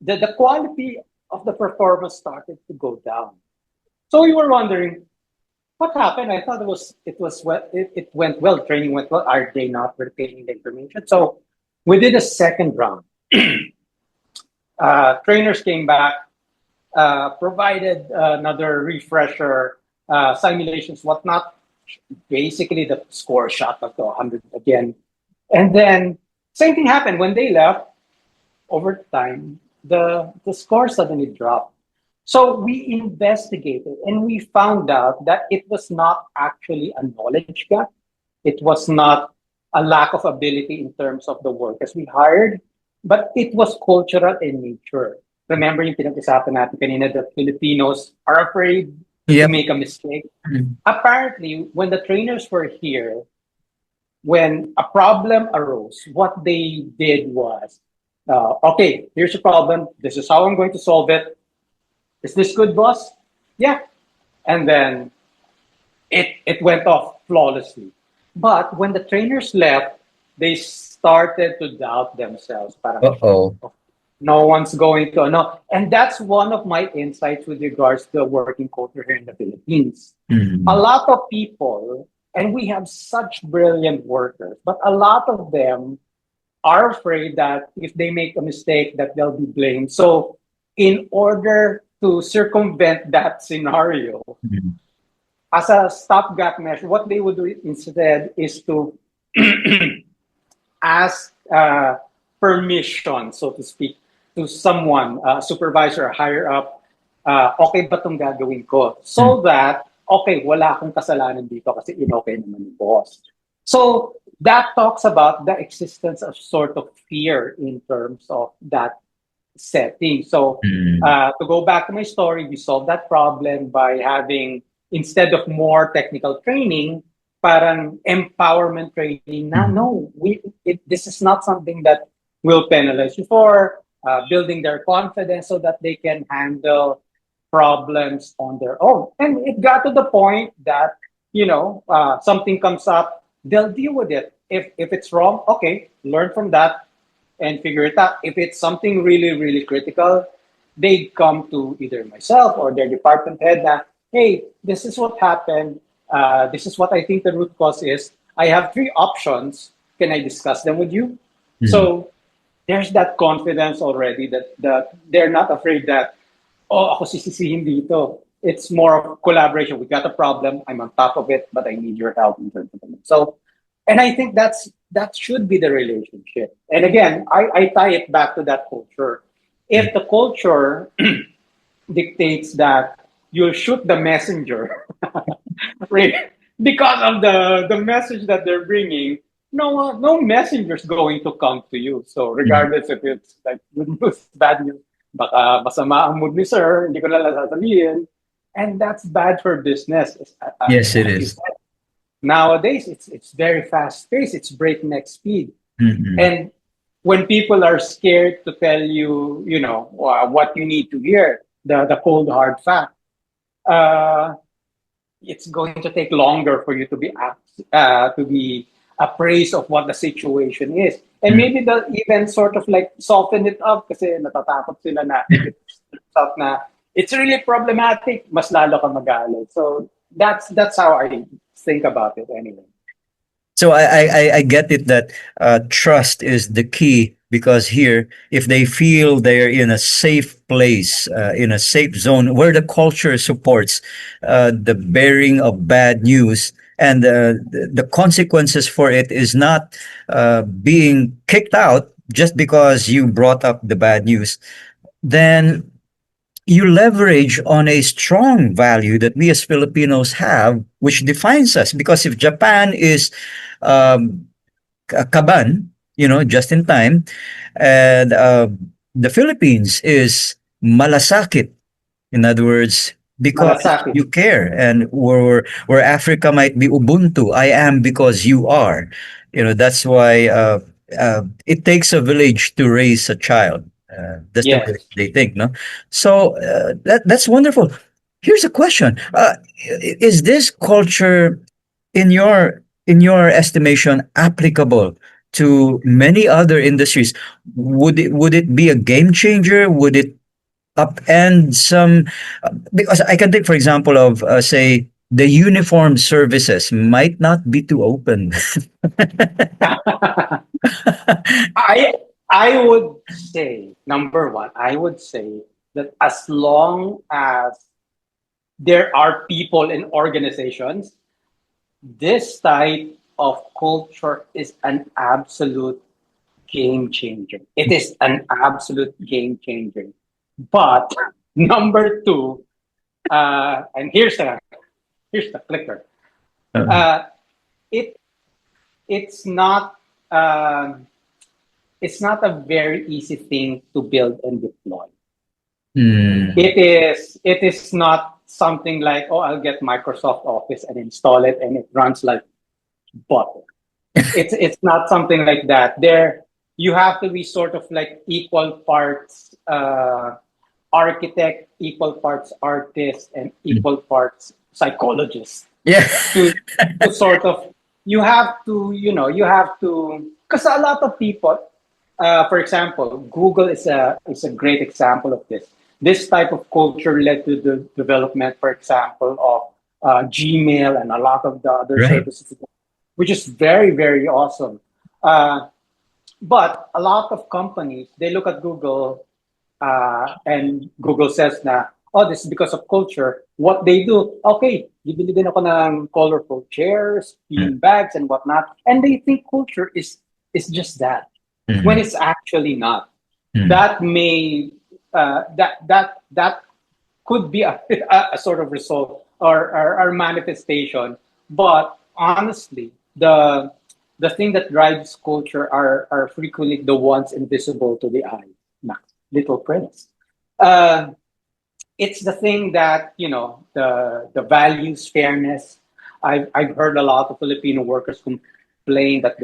the quality of the performance started to go down. So we were wondering what happened. I thought it went well. Training went well. Are they not retaining the information? So we did a second round. Trainers came back, provided another refresher, simulations, whatnot. Basically, the score shot up to 100 again. And then same thing happened when they left. Over time, the score suddenly dropped. So we investigated and we found out that it was not actually a knowledge gap. It was not a lack of ability in terms of the workers we hired, but it was cultural in nature. Remember yung pinag-usapan natin kanina that Filipinos are afraid to Yep. make a mistake? Apparently, when the trainers were here, when a problem arose, what they did was, okay, here's a problem. This is how I'm going to solve it. Is this good, boss? Yeah. And then it went off flawlessly. But when the trainers left, they started to doubt themselves. Parang, Uh-oh. no one's going to know. And that's one of my insights with regards to the working culture here in the Philippines. A Mm. lot of people, and we have such brilliant workers, but a lot of them are afraid that if they make a mistake, that they'll be blamed. So in order to circumvent that scenario, Mm. as a stopgap measure, what they would do instead is to ask permission, so to speak, to someone, supervisor, higher up, okay ba itong gagawin ko? Mm. So that, okay, wala akong kasalanan dito kasi in-okay naman yung boss. So that talks about the existence of sort of fear in terms of that setting. So Mm. to go back to my story, we solved that problem by having, instead of more technical training, parang empowerment training. Now, Mm. no, this is not something that will penalize you for building their confidence so that they can handle problems on their own. And it got to the point that, something comes up, they'll deal with it. If it's wrong, okay, learn from that and figure it out. If it's something really, really critical, they come to either myself or their department head that, hey, this is what happened. This is what I think the root cause is. I have three options. Can I discuss them with you? Mm. So there's that confidence already that they're not afraid that, oh, ako sisisihin dito. It's more of collaboration. We got a problem. I'm on top of it, but I need your help in terms of it. So, and I think that should be the relationship. And again, I tie it back to that culture. If the culture dictates that you'll shoot the messenger, right? Because of the message that they're bringing, no messenger's going to come to you. So Mm. regardless if it's like good news, bad news, baka masama ang mood ni sir, hindi ko na lang sasabihin. And that's bad for business. Yes, it Like you is. said, nowadays it's very fast paced, it's breakneck speed. Mm-mm. And when people are scared to tell you, what you need to hear, the cold hard fact, uh, it's going to take longer for you to be appraised of what the situation is. And Mm. maybe they'll even sort of like soften it up kasi natatakot sila na if it's up na it's really problematic, mas lalo ka magalit. So that's how I think about it anyway. So I get it that trust is the key because here, if they feel they're in a safe place, in a safe zone where the culture supports the bearing of bad news and the consequences for it is not being kicked out just because you brought up the bad news, then you leverage on a strong value that we as Filipinos have, which defines us. Because if Japan is um, kaban, just in time, and the Philippines is malasakit, in other words, because Malasakit. you care, and where Africa might be Ubuntu, I am because you are. That's why it takes a village to raise a child. That's the way Yes. they think, no? So that's wonderful. Here's a question: is this culture in your in your estimation, applicable to many other industries? Would it be a game changer? Would it upend some? Because I can think, for example, of say the uniform services might not be too open. I I would say number one, I would say that as long as there are people in organizations, this type of culture is an absolute game changer. It is an absolute game changer. But number two, and here's the clicker. Uh, Uh, it it's not um, it's not a very easy thing to build and deploy. mm, It is not something like, oh, I'll get Microsoft Office and install it and it runs like butter. It's not something like that. There you have to be sort of like equal parts architect, equal parts artist, and mm. equal parts psychologist Yeah. to to sort of you have to because a lot of people, for example, Google is a great example of this. This type of culture led to the development, for example, of Gmail and a lot of the other Right. services, which is very, very awesome. Uh, but a lot of companies, they look at Google and Google says na, oh, this is because of culture. What they do, okay, bibili din ako ng colorful chairs, Mm, bean bags, and whatnot. And they think culture is just that, when mm, it's actually not. mm, That may that could be a sort of result or manifestation. But honestly, the thing that drives culture are frequently the ones invisible to the eye. Nah, little prince. Uh, it's the thing that the values, fairness. I've heard a lot of Filipino workers complain that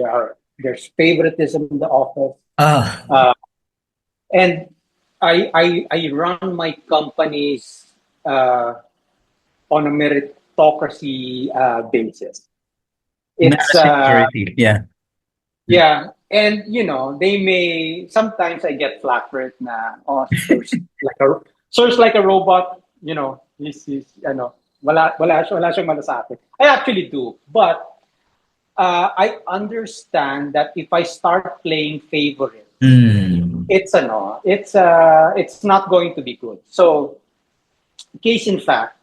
there's favoritism in the office. ah, Uh, and I run my companies uh, on a meritocracy basis. It's mass seniority. Yeah. Mm. yeah, and they may sometimes I get flack for it na oh source like a robot, he's wala siyang malasakit. I actually do, but I understand that if I start playing favorite, Mm, it's not going to be good. So case in fact,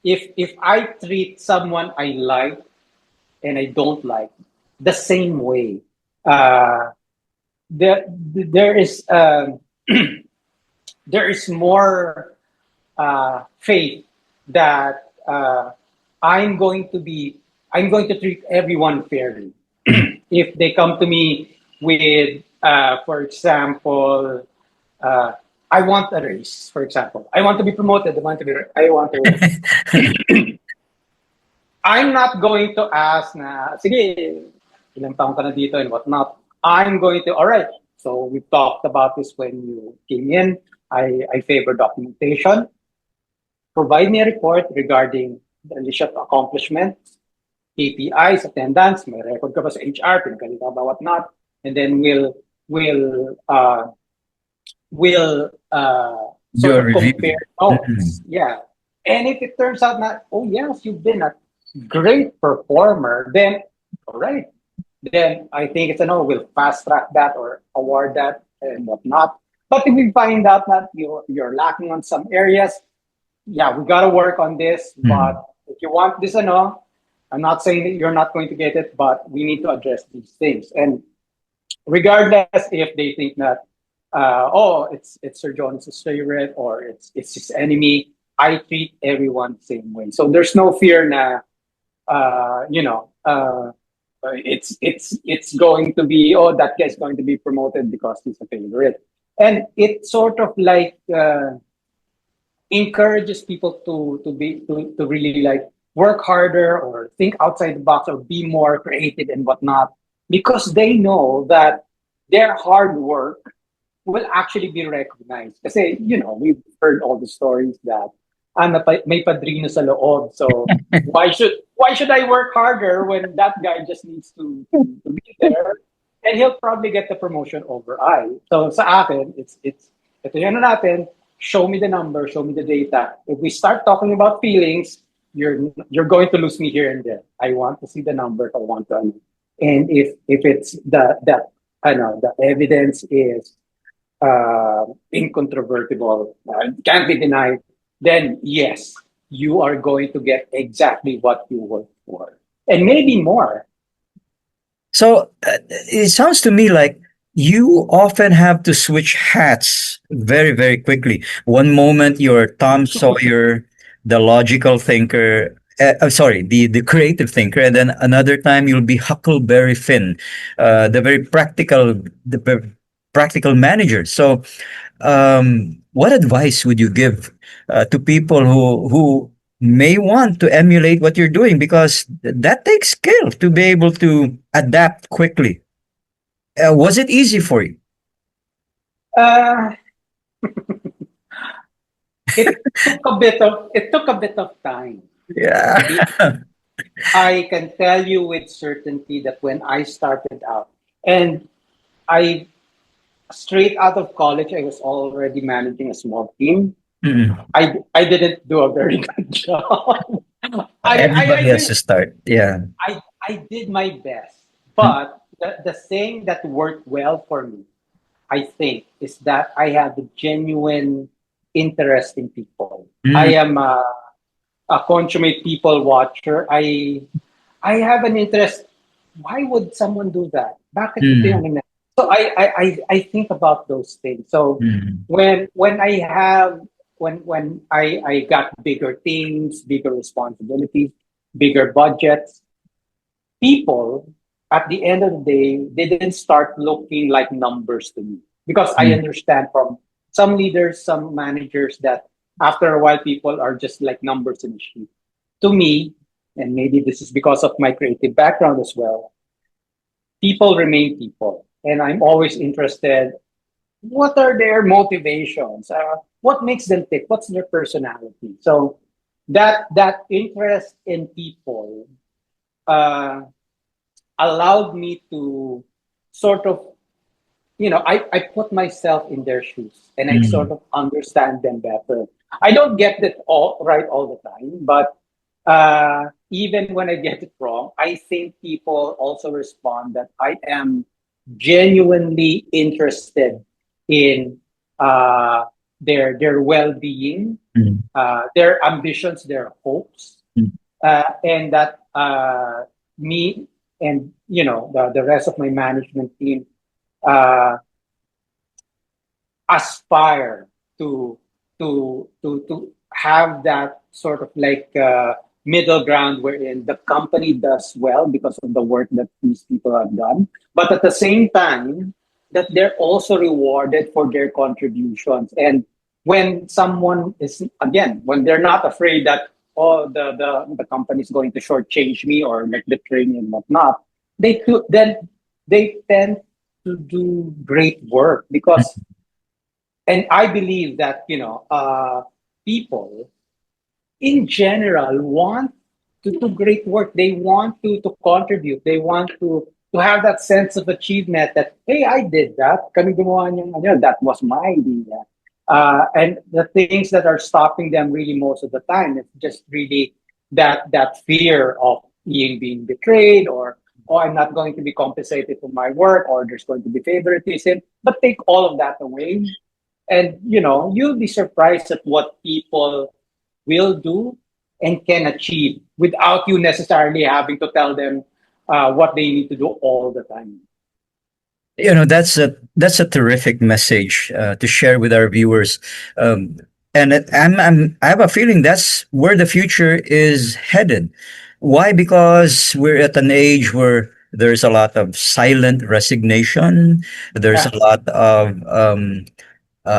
if I treat someone I like and I don't like the same way, uh, there is there is more faith that I'm going to be I'm going to treat everyone fairly. mm. If they come to me with, for example, uh, I want a raise. For example, I want to be promoted. I want to. I'm not going to ask na, sige, ilang taon ka na dito and whatnot. I'm going to, all right, so we talked about this when you came in. I favor documentation. Provide me a report regarding the list of accomplishments, KPIs, attendance, may record ka ba sa HR, pinagkalita ba, whatnot. And then we'll Do sort a of review. compare notes. Mm, Yeah. And if it turns out that, oh yes, you've been a great performer, then all right. Then I think it's a no, we'll fast track that or award that and whatnot. But if we find out that you're lacking on some areas, yeah, we gotta work on this. mm, But if you want this or no, I'm not saying that you're not going to get it, but we need to address these things. And regardless if they think that oh it's Sir John's favorite or it's his enemy, I treat everyone the same way. So there's no fear na it's going to be, oh, that guy's going to be promoted because he's a favorite. And it sort of like encourages people to really like work harder or think outside the box or be more creative and whatnot, because they know that their hard work will actually be recognized. Kasi, we've heard all the stories that may padrino sa loob. So why should I work harder when that guy just needs to be there, and he'll probably get the promotion over I. So sa akin, it's ito yan na natin. Show me the number, show me the data. If we start talking about feelings, you're going to lose me here and there. I want to see the numbers. I want to, and if it's the I know the evidence is incontrovertible, can't be denied, then yes, you are going to get exactly what you worked for, and maybe more. So it sounds to me like you often have to switch hats very, very quickly. One moment you're Tom Sawyer, the logical thinker. Sorry, the creative thinker, and then another time you'll be Huckleberry Finn, the very practical manager. So, what advice would you give to people who may want to emulate what you're doing, because that takes skill to be able to adapt quickly. Was it easy for you? Uh, it took a bit of time. Yeah. I can tell you with certainty that when I started out, and I straight out of college, I was already managing a small team. Mm. I didn't do a very good job. I Everybody has did to start. Yeah. I did my best, Mm. but the thing that worked well for me, I think, is that I have a genuine interest in people. I Mm. am a consummate people watcher. I have an interest. Why would someone do that? Bakit ito yung Mm. nangyari? So I think about those things. So Mm. when I got bigger teams, bigger responsibilities, bigger budgets, people at the end of the day, they didn't start looking like numbers to me, because I Mm. understand from some leaders, some managers, that after a while people are just like numbers in a sheet. To me, and maybe this is because of my creative background as well, people remain people, and I'm always interested. What are their motivations? What makes them tick? What's their personality? So that interest in people uh, allowed me to sort of, I put myself in their shoes, and I sort Mm. of understand them better. I don't get it all right all the time, but even when I get it wrong, I think people also respond that I am genuinely interested in their well-being, Mm. their ambitions, their hopes, Mm. and that me and the rest of my management team uh, aspire to to have that sort of like middle ground wherein the company does well because of the work that these people have done, but at the same time that they're also rewarded for their contributions. And when someone is, again, when they're not afraid that, oh, the company is going to shortchange me or like betray me and whatnot, then they tend to do great work, because, and I believe that people in general want to do great work. They want to contribute. They want to have that sense of achievement that, hey, I did that. Kami gumawa niyang, that was my idea. And the things that are stopping them really most of the time is just really that fear of being betrayed, or oh, I'm not going to be compensated for my work, or there's going to be favoritism. But take all of that away, and you'll be surprised at what people will do and can achieve without you necessarily having to tell them what they need to do all the time. That's a terrific message to share with our viewers. Um, and I have a feeling that's where the future is headed. Why? Because we're at an age where there's a lot of silent resignation. There's a Yeah. lot of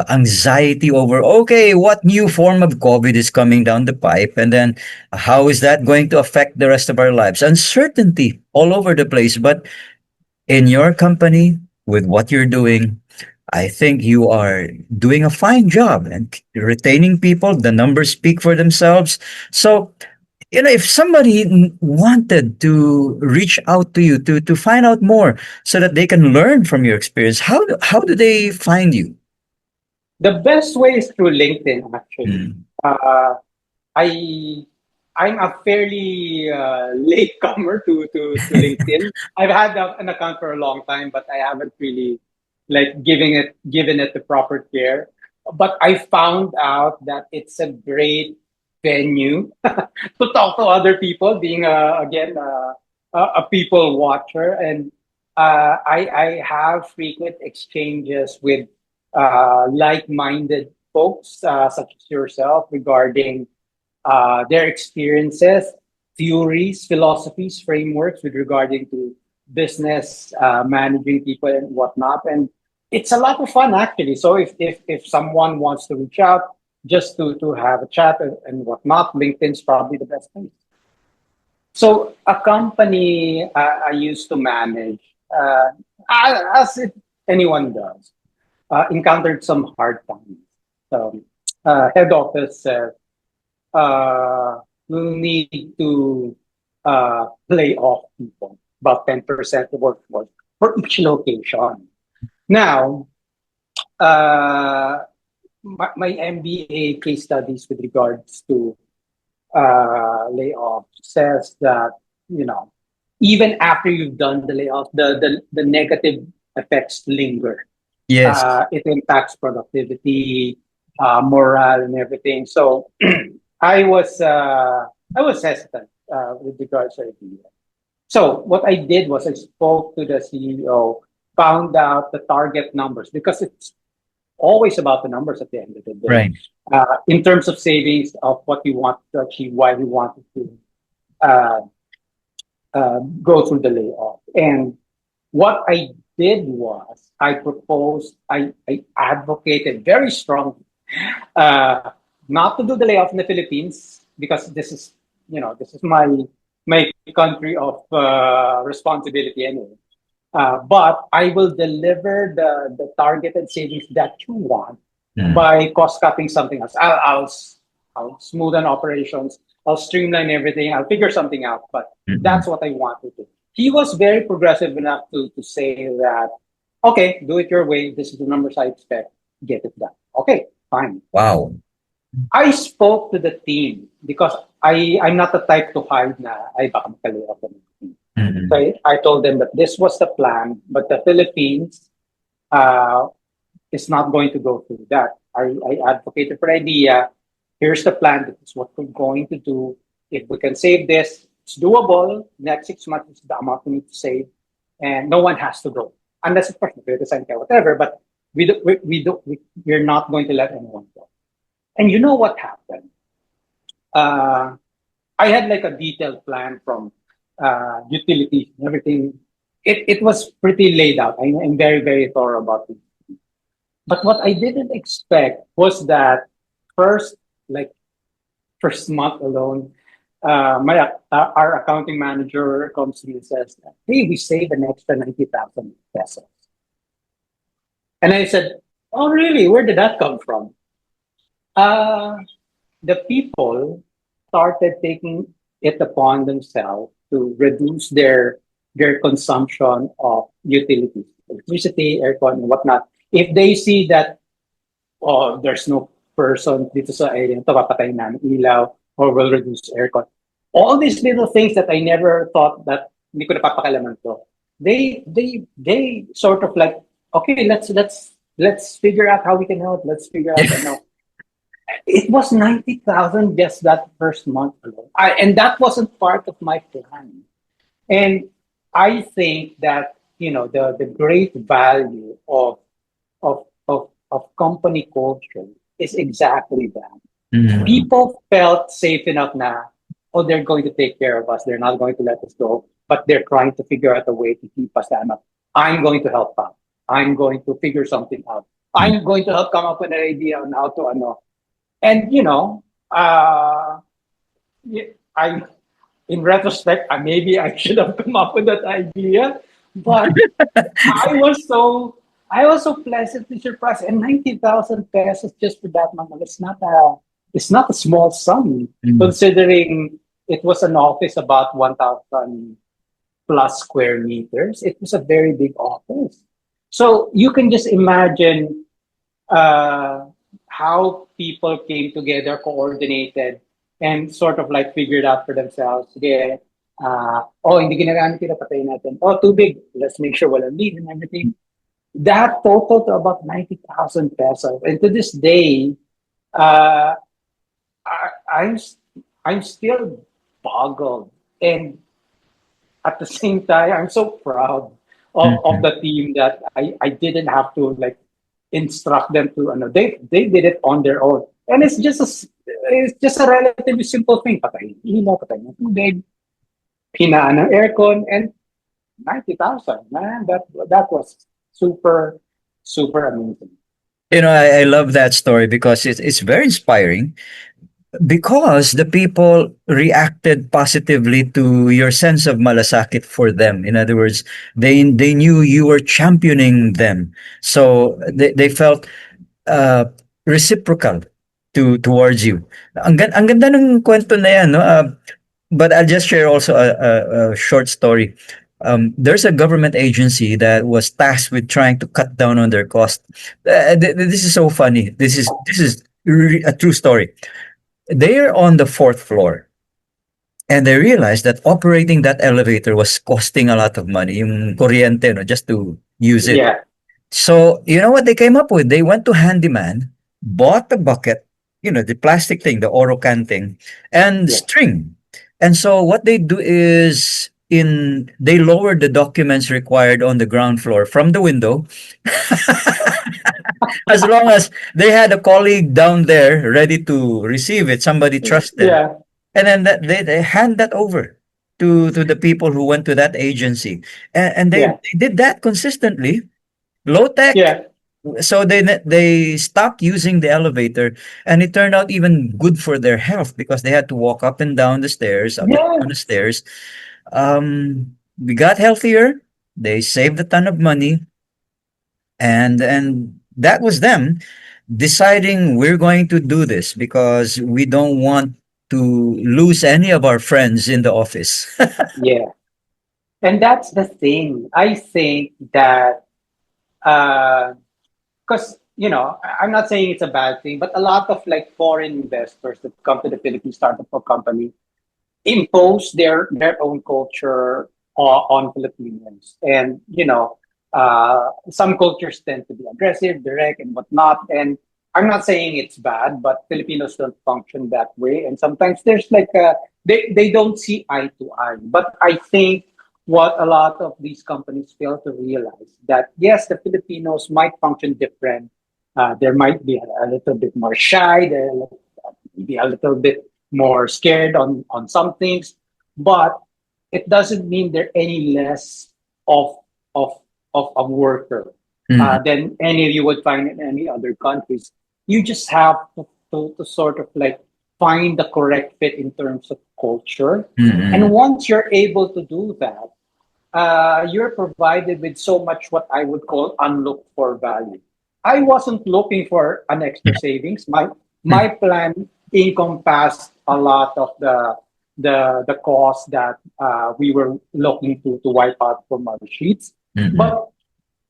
anxiety over, okay, what new form of COVID is coming down the pipe, and then how is that going to affect the rest of our lives? Uncertainty all over the place. But in your company, with what you're doing, I think you are doing a fine job and retaining people. The numbers speak for themselves. So, if somebody wanted to reach out to you to find out more so that they can learn from your experience, how do they find you? The best way is through LinkedIn, actually. Mm. Uh, I I'm a fairly late comer to LinkedIn. I've had an account for a long time, but I haven't really like given it the proper care. But I found out that it's a great venue to talk to other people, being again a people watcher, and I have frequent exchanges with like-minded folks such as yourself regarding their experiences, theories, philosophies, frameworks with regarding to business, managing people and whatnot. And it's a lot of fun actually. So if someone wants to reach out just to have a chat and whatnot, LinkedIn's probably the best place. So a company I used to manage, as if anyone does, encountered some hard times. So head office said, we'll need to lay off people, about 10% of workforce for each location. Now, uh, my MBA case studies with regards to layoff says that, you know, even after you've done the layoff, the negative effects linger. Yes. It impacts productivity, morale, and everything. So I was uh, I was hesitant with regards to idea. So what I did was I spoke to the CEO, found out the target numbers because it's always about the numbers at the end of the day. Right. In terms of savings of what you want to achieve, why you wanted to uh, go through the layoff, and what I did was I advocated very strongly uh, not to do the layoff in the Philippines because this is my country of responsibility anyway. But I will deliver the targeted savings that you want Mm. by cost cutting something else. I'll smoothen operations. I'll streamline everything. I'll figure something out. But Mm-mm. that's what I want to do. He was very progressive enough to say that, okay, do it your way. This is the numbers I expect. Get it done. Okay, fine. Wow. I spoke to the team because I'm not the type to hide na ay baka magkalaya ako ng team. So Mm-mm. I told them that this was the plan, but the Philippines uh, is not going to go through that. I advocated for the idea. Here's the plan. This is what we're going to do. If we can save this, it's doable. Next 6 months is the amount we need to save, and no one has to go unless of course we decide whatever. But we're not going to let anyone go. And you know what happened? Uh, I had like a detailed plan from utilities and everything. It was pretty laid out. I'm very, very thorough about it. But what I didn't expect was that first, like first month alone, our accounting manager comes to me and says, "Hey, we saved an extra 90,000 pesos." And I said, "Oh, really? Where did that come from?" Uh, the people started taking it upon themselves to reduce their consumption of utilities, electricity, aircon, and whatnot. If they see that there's no person dito sa area, ito papatayin namin ilaw or will reduce aircon. All these little things that I never thought that hindi ko napapakalaman to. They sort of like, okay, let's figure out how we can help. Let's figure out, it was 90,000 just that first month alone. And that wasn't part of my plan. And I think that, the great value of company culture is exactly that. Mm. People felt safe enough now, oh, they're going to take care of us. They're not going to let us go, but they're trying to figure out a way to keep us down. I'm going to help out. I'm going to figure something out. Mm. I'm going to help come up with an idea on how to, and uh, I, in retrospect, maybe I should have come up with that idea, but I was so I also pleasantly surprised. And 90,000 pesos just for that month, it's not a small sum, Mm. considering it was an office about 1,000 plus square meters. It was a very big office. So you can just imagine uh, how people came together, coordinated, and sort of like figured out for themselves, sige, oh, hindi ginagamit kita, patayin natin. Oh, too big. Let's make sure walang lead and everything. That totaled to about 90,000 pesos. And to this day, uh, I, I'm, I'm still boggled. And at the same time, I'm so proud of Mhm. the team that I didn't have to like instruct them to ano. They did it on their own. And it's just a relatively simple thing. Patay ng ilaw, patay ng tubig, hinaan ng aircon, and 90,000. Man, that was super, super amazing. I love that story because it's very inspiring because the people reacted positively to your sense of malasakit for them. In other words, they knew you were championing them, so they felt uh, reciprocal towards you. Ang ganda ng kwento na yan, no? But I'll just share also a short story. There's a government agency that was tasked with trying to cut down on their cost. This is so funny. This is a true story. They're on the fourth floor. And they realized that operating that elevator was costing a lot of money, yung kuryente, no, just to use it. Yeah, So, you know what they came up with? They went to handyman, bought the bucket, the plastic thing, the Orocan thing, and yeah, string. And so what they do is they lowered the documents required on the ground floor from the window, as long as they had a colleague down there ready to receive it, somebody trusted. yeah, And then they hand that over to the people who went to that agency. And yeah, they did that consistently. Low tech, yeah. so they stopped using the elevator, and it turned out even good for their health because they had to walk up and down the stairs, up and down the Yes, stairs. We got healthier. They saved a ton of money, and that was them deciding we're going to do this because we don't want to lose any of our friends in the office. yeah. And that's the thing. I think that because I'm not saying it's a bad thing, but a lot of like foreign investors that come to the Philippines, start up a company, impose their own culture on Filipinos, and some cultures tend to be aggressive, direct, and whatnot. And I'm not saying it's bad, but Filipinos don't function that way, and sometimes there's like they don't see eye to eye. But I think what a lot of these companies fail to realize that yes, the Filipinos might function different. There might be a little bit more shy. There maybe a little bit more scared on some things, but it doesn't mean they're any less of of of a worker Mhm, than any you would find in any other countries. You just have to sort of like find the correct fit in terms of culture, and mhm, once you're able to do that, you're provided with so much what I would call unlooked for value. I wasn't looking for an extra savings. My plan encompassed a lot of the cost that we were looking to wipe out from our sheets. mhm. But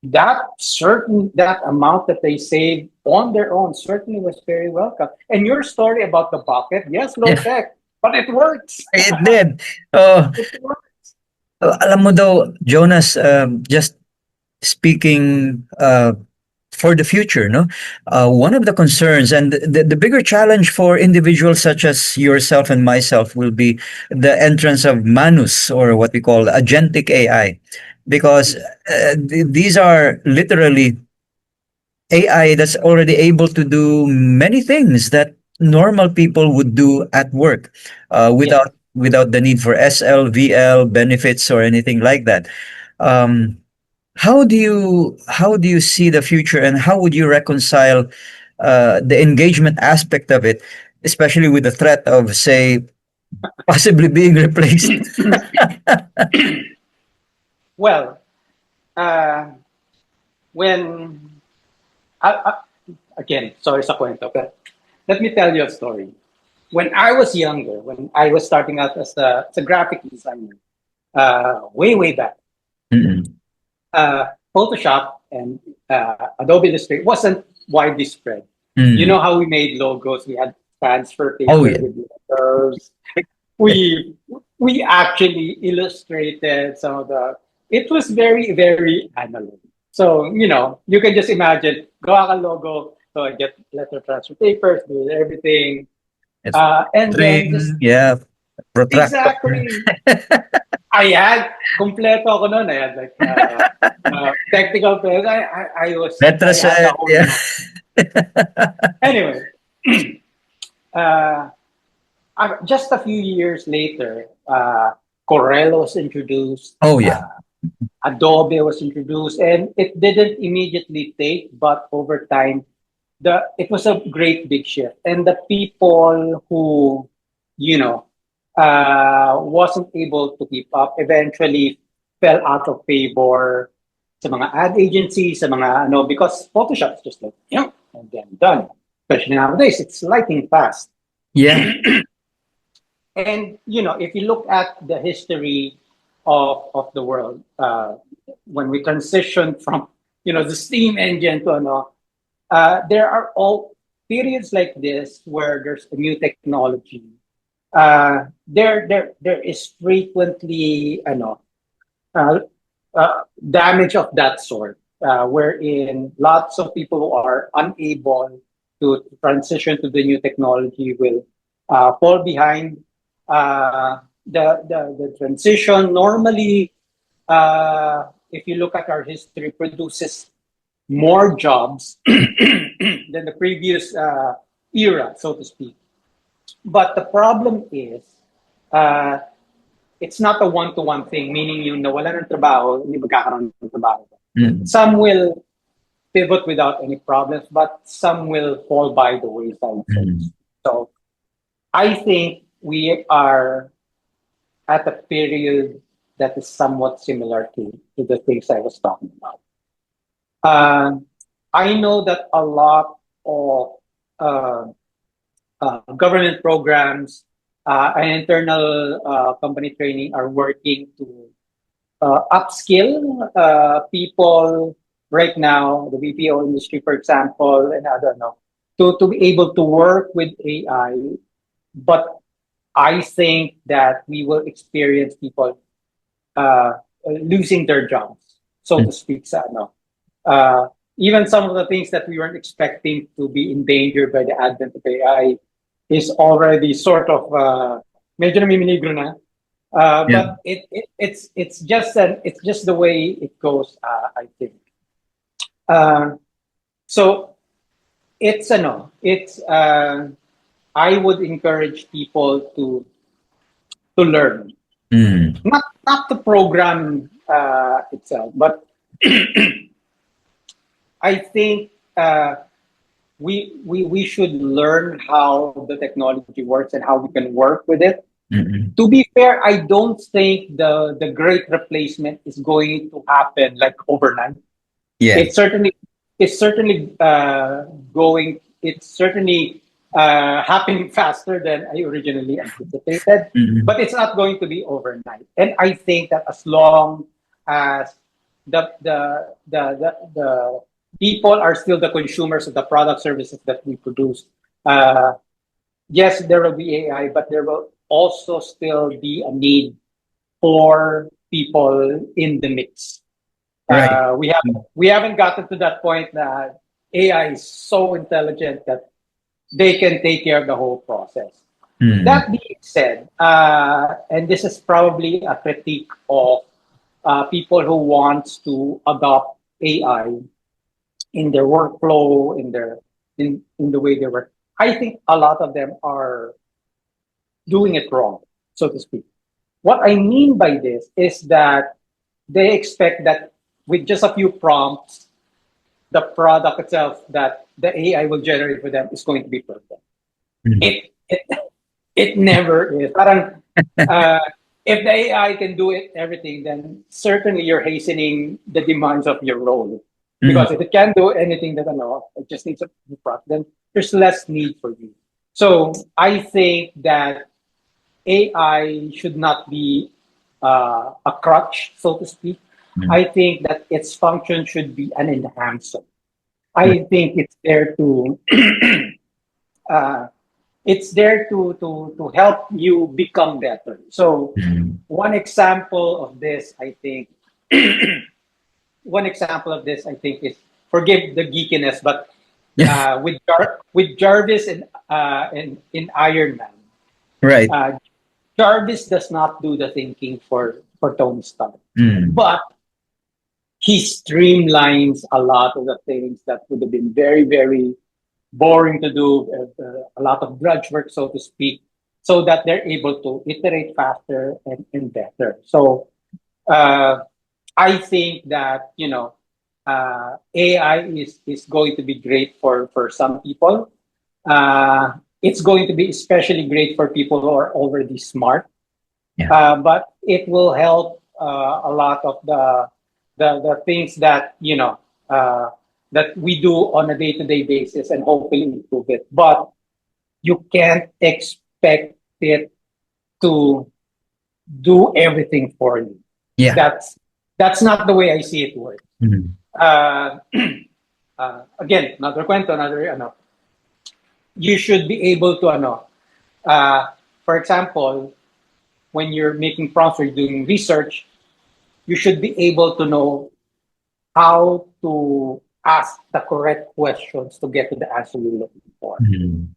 that amount that they saved on their own certainly was very welcome. And your story about the bucket, yes, low Yeah, tech, but it works. it did. Oh, It works. alam mo daw, Jonas, just speaking for the future, no? One of the concerns and the bigger challenge for individuals such as yourself and myself will be the entrance of Manus, or what we call agentic AI, because these are literally AI that's already able to do many things that normal people would do at work, Yes. without the need for SLVL benefits or anything like that. Um, how do you see the future, and how would you reconcile the engagement aspect of it, especially with the threat of, say, possibly being replaced? Well, uh, when I, again, sorry sa kwento, but let me tell you a story. When I was younger, when I was starting out as a graphic designer, way back, Mm-mm. uh, Photoshop and Adobe Illustrator wasn't widely spread. You know Mm. how we made logos? We had transfer Oh paper yeah. with letters. We actually illustrated some of the. It was very analog. So you can just imagine gawa ka logo. So I get letter transfer papers, do everything, It's and then just string, yeah, protractor. exactly. I had kompleto ako noon. I had like technical players. I had the Letraset, whole yeah. lot. Anyway, uh, just a few years later, Corel was introduced. Oh yeah. Adobe was introduced, and it didn't immediately take, but over time, it was a great big shift. And the people who, you know, wasn't able to keep up eventually fell out of favor sa mga ad agencies, sa mga ano, because Photoshop is just like, and then done. Especially nowadays, it's lightning fast. Yeah. And if you look at the history of the world, when we transitioned from the steam engine to there are all periods like this where there's a new technology. There is frequently uh, damage of that sort, wherein lots of people who are unable to transition to the new technology will fall behind. The transition normally, if you look at our history, produces more jobs than the previous era, so to speak. But the problem is, uh, it's not a one-to-one thing, meaning yung nawala ng trabaho, hindi magkakaroon ng trabaho. Mm. Some will pivot without any problems, but some will fall by the wayside. Mm. So I think we are at a period that is somewhat similar to the things I was talking about. Uh, I know that a lot of uh, government programs and internal company training are working to upskill people right now, the BPO industry, for example, and I don't know, to be able to work with AI. But I think that we will experience people losing their jobs, so Mm. to speak. Sa, ano. Uh, Even some of the things that we weren't expecting to be endangered by the advent of AI is already sort of medyo namiminigro na. Yeah. But it's just the way it goes. I think. Uh, so it's I would encourage people to learn, Mm. not the program itself, but I think we should learn how the technology works and how we can work with it. Mm-mm. To be fair, I don't think the great replacement is going to happen like overnight. Yeah. It's certainly it's certainly going. It's certainly happening faster than I originally anticipated, Mm-mm. but it's not going to be overnight. And I think that as long as the people are still the consumers of the product services that we produce, uh, yes, there will be AI, but there will also still be a need for people in the mix. Right. We haven't gotten to that point that AI is so intelligent that they can take care of the whole process. Mm. That being said, and this is probably a critique of people who wants to adopt AI in their workflow, in the way they work. I think a lot of them are doing it wrong, so to speak. What I mean by this is that they expect that with just a few prompts, the product itself that the AI will generate for them is going to be perfect. Mm. It never is. Parang, uh, if the AI can do it everything, then certainly you're hastening the demands of your role. Mm. Because if it can do anything that I know, it just needs a product, then there's less need for you. So I think that AI should not be a crutch, so to speak. Mm. I think that its function should be an enhancer. Mm. I think uh, it's there to help you become better. So Mm. one example of this, I think, one example of this, I think, is forgive the geekiness, but Yeah. with Jarvis and in Iron Man, Right. uh, Jarvis does not do the thinking for Tony Stark, Mm. but he streamlines a lot of the things that would have been very boring to do, a lot of drudge work, so to speak, so that they're able to iterate faster and better. So uh, I think that AI is going to be great for some people. It's going to be especially great for people who are already smart, Yeah. but it will help a lot of the things that that we do on a day-to-day basis and hopefully improve it. But you can't expect it to do everything for you. Yeah. That's not the way I see it work. Mm. Uh, Again, another kwento, another you should be able to uh, for example, when you're making prompts or doing research, you should be able to know how to ask the correct questions to get to the answer you're looking for. Mm.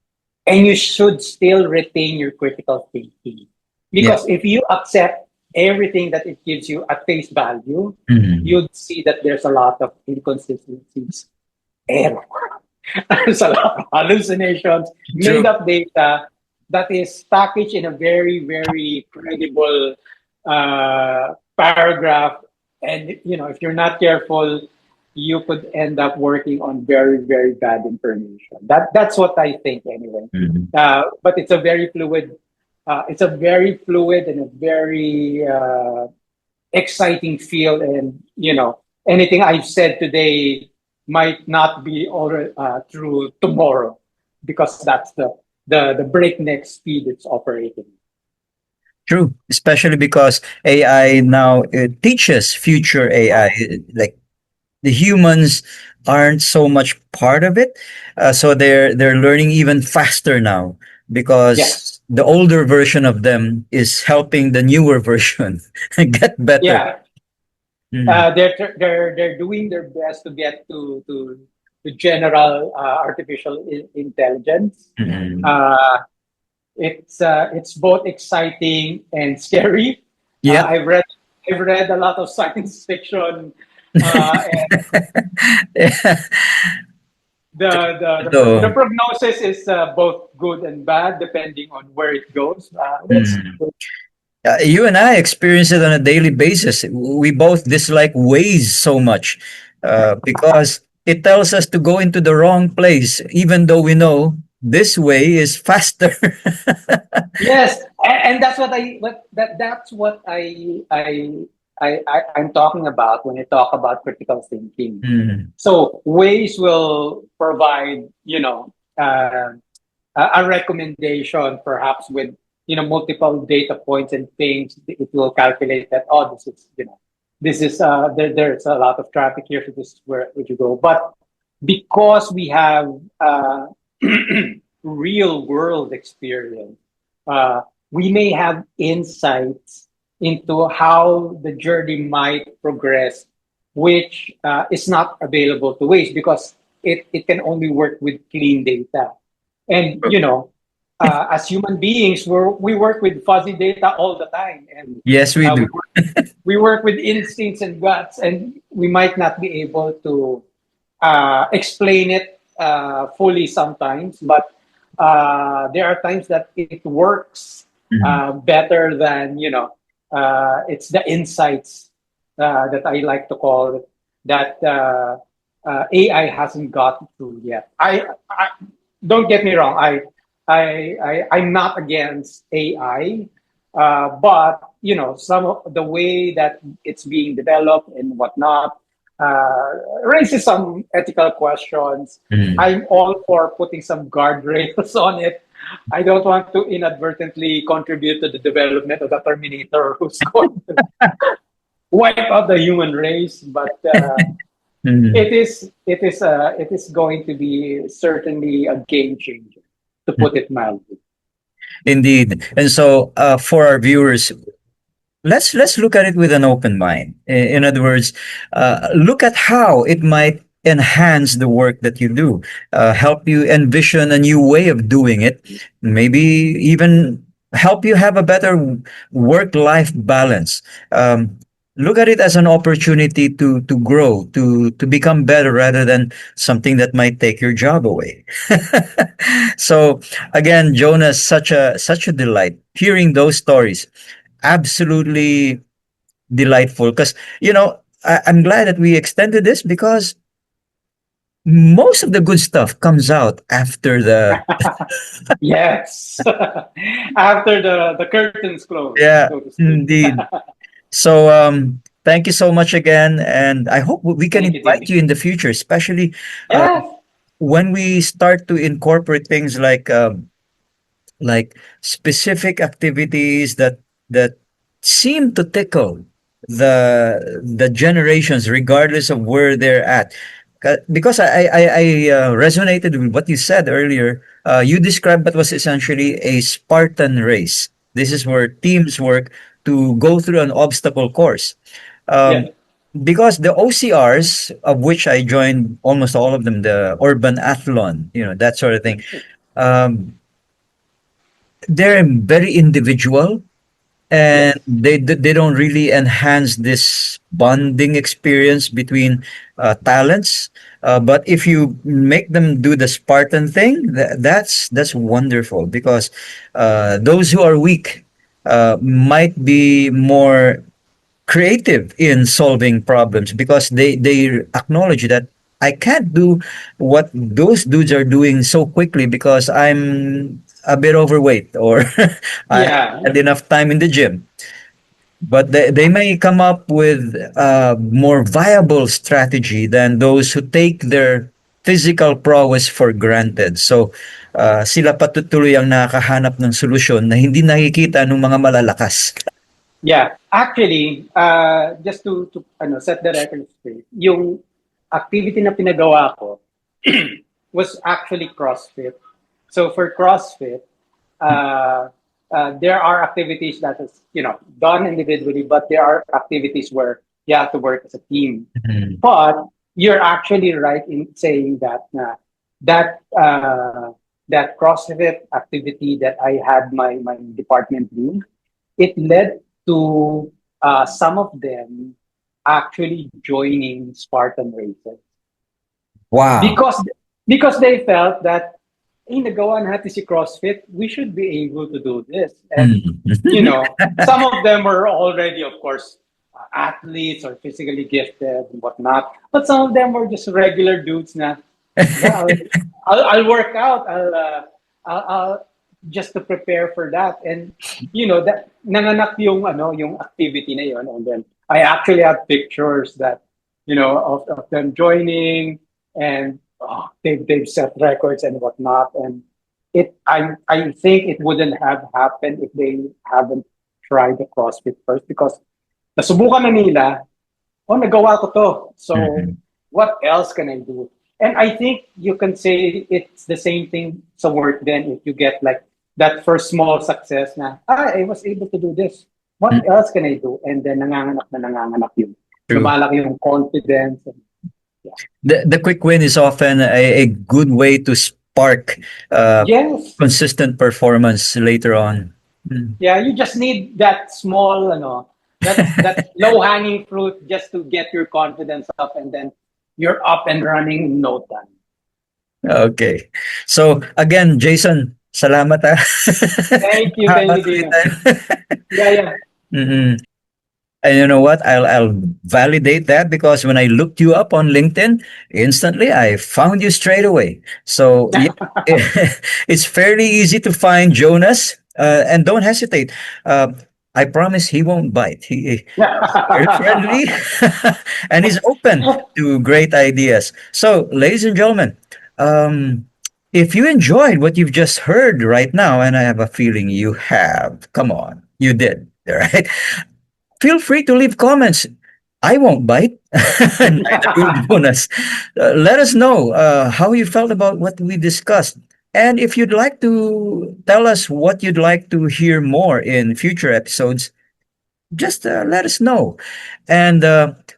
And you should still retain your critical thinking. Yeah. Because if you accept everything that it gives you at face value, Mm. you'd see that there's a lot of inconsistencies, error. There's a lot of hallucinations, made True. up data that is packaged in a very credible paragraph. And if you're not careful, you could end up working on very bad information. That's what I think anyway. Mm. But it's a very fluid and a very exciting field. And anything I've said today might not be already true tomorrow, because that's the breakneck speed it's operating. True. Especially because AI now it teaches future AI. Like the humans aren't so much part of it, so they're learning even faster now Yeah, because the older version of them is helping the newer version get better. yeah. Mm. They're doing their best to get to general artificial intelligence. Mm. Uh, it's both exciting and scary. Yeah. I've read a lot of science fiction, and Yeah. the So, prognosis is both good and bad depending on where it goes. Let's mm. You and I experience it on a daily basis. We both dislike Waze so much because it tells us to go into the wrong place, even though we know this way is faster. Yes, and that's what that's what I'm talking about when I talk about critical thinking. Mm. So ways will provide a recommendation, perhaps with multiple data points and things. It will calculate that, oh, this is there's a lot of traffic here, so this is where you go. But because we have real world experience, we may have insights into how the journey might progress, which is not available to waste, because it can only work with clean data. And as human beings, we work with fuzzy data all the time, and Yes, we do. we work with instincts and guts, and we might not be able to explain it fully sometimes, but there are times that it works Mhm. better than it's the insights that I like to call it, that AI hasn't got through yet. I don't get me wrong. I'm not against AI, but some of the way that it's being developed and whatnot, uh, raises some ethical questions. Mm. I'm all for putting some guardrails on it. I don't want to inadvertently contribute to the development of the Terminator who's going to wipe out the human race. But Mm. it is going to be certainly a game changer, to put it mildly. Indeed. And so, for our viewers, let's look at it with an open mind. In other words, look at how it might enhance the work that you do, help you envision a new way of doing it, maybe even help you have a better work-life balance. Look at it as an opportunity to grow, to become better rather than something that might take your job away. So again, Jonas, such a delight hearing those stories. Absolutely delightful, because I'm glad that we extended this, because most of the good stuff comes out after the Yes. After the curtains close, yeah, so to speak. indeed. So thank you so much again, and I hope we can Thank you, invite Dino. you in the future, especially Yes. when we start to incorporate things like specific activities that seem to tickle the generations regardless of where they're at. Because I resonated with what you said earlier. You described what was essentially a Spartan race. This is where teams work to go through an obstacle course. Yes. um, because the OCRs, of which I joined almost all of them, the urban athlon, that sort of thing, um, they're very individual, and Yes. they don't really enhance this bonding experience between talents. But if you make them do the Spartan thing, that's wonderful, because those who are weak might be more creative in solving problems, because they acknowledge that I can't do what those dudes are doing so quickly because I'm a bit overweight, or I Yeah. had enough time in the gym. But they may come up with a more viable strategy than those who take their physical prowess for granted. So sila patutuloy ang nakakahanap ng solusyon na hindi nakikita ng mga malalakas. Yeah. Actually, just to set the record straight, yung activity na pinagawa ko was actually CrossFit. So for CrossFit, there are activities that is done individually, but there are activities where you have to work as a team. Mhm. But you're actually right in saying that that that CrossFit activity that I had my department do, it led to some of them actually joining Spartan races Wow. because because they felt that nagawa natin si CrossFit, we should be able to do this. And Mm. some of them were already, of course, athletes or physically gifted and whatnot. But some of them were just regular dudes na, yeah, I'll work out. I'll just to prepare for that. And that nanganak yung activity na yon. And then I actually have pictures that of them joining, and they've set records and whatnot. And I think it wouldn't have happened if they haven't tried the CrossFit first, because nasubukan na nila, nagawa ko to. So Mhm. what else can I do? And I think you can say it's the same thing sa work then, if you get like that first small success na, I was able to do this. What Mm. else can I do? And then nanganganak yung True. lumalaki yung confidence. And, yeah. The quick win is often a good way to spark uh, Yes. consistent performance later on. Mm. Yeah, you just need that small, that low hanging fruit just to get your confidence up, and then you're up and running in no time. Okay. So again, Jason, salamat ah. Thank Haba you, tuloy Dino. tayo. Yeah, yeah. Mm-mm. And you know what? I'll validate that, because when I looked you up on LinkedIn, instantly I found you straight away. So yeah, it's fairly easy to find Jonas, and don't hesitate. Uh, I promise he won't bite. He's very friendly and he's open to great ideas. So, ladies and gentlemen, um, if you enjoyed what you've just heard right now, and I have a feeling you have, come on, you did, all right? Feel free to leave comments. I won't bite. Neither will Jonas. Let us know how you felt about what we discussed. And if you'd like to tell us what you'd like to hear more in future episodes, just let us know. And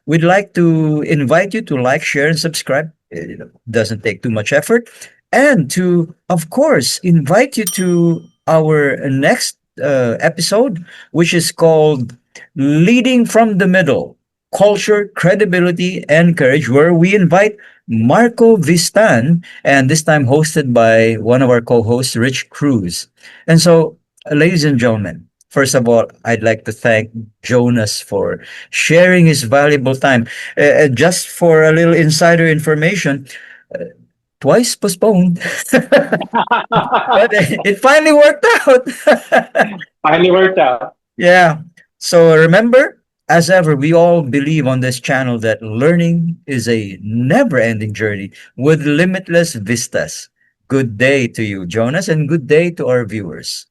we'd like to invite you to like, share, and subscribe. It doesn't take too much effort. And to, of course, invite you to our next episode, which is called Leading from the Middle: Culture, Credibility, and Courage, where we invite Marco Vistan, and this time hosted by one of our co hosts, Rich Cruz. And so, ladies and gentlemen, first of all, I'd like to thank Jonas for sharing his valuable time. Just for a little insider information, twice postponed, but it finally worked out. Finally worked out. Yeah. So remember, as ever, we all believe on this channel that learning is a never ending journey with limitless vistas. Good day to you, Jonas, and good day to our viewers.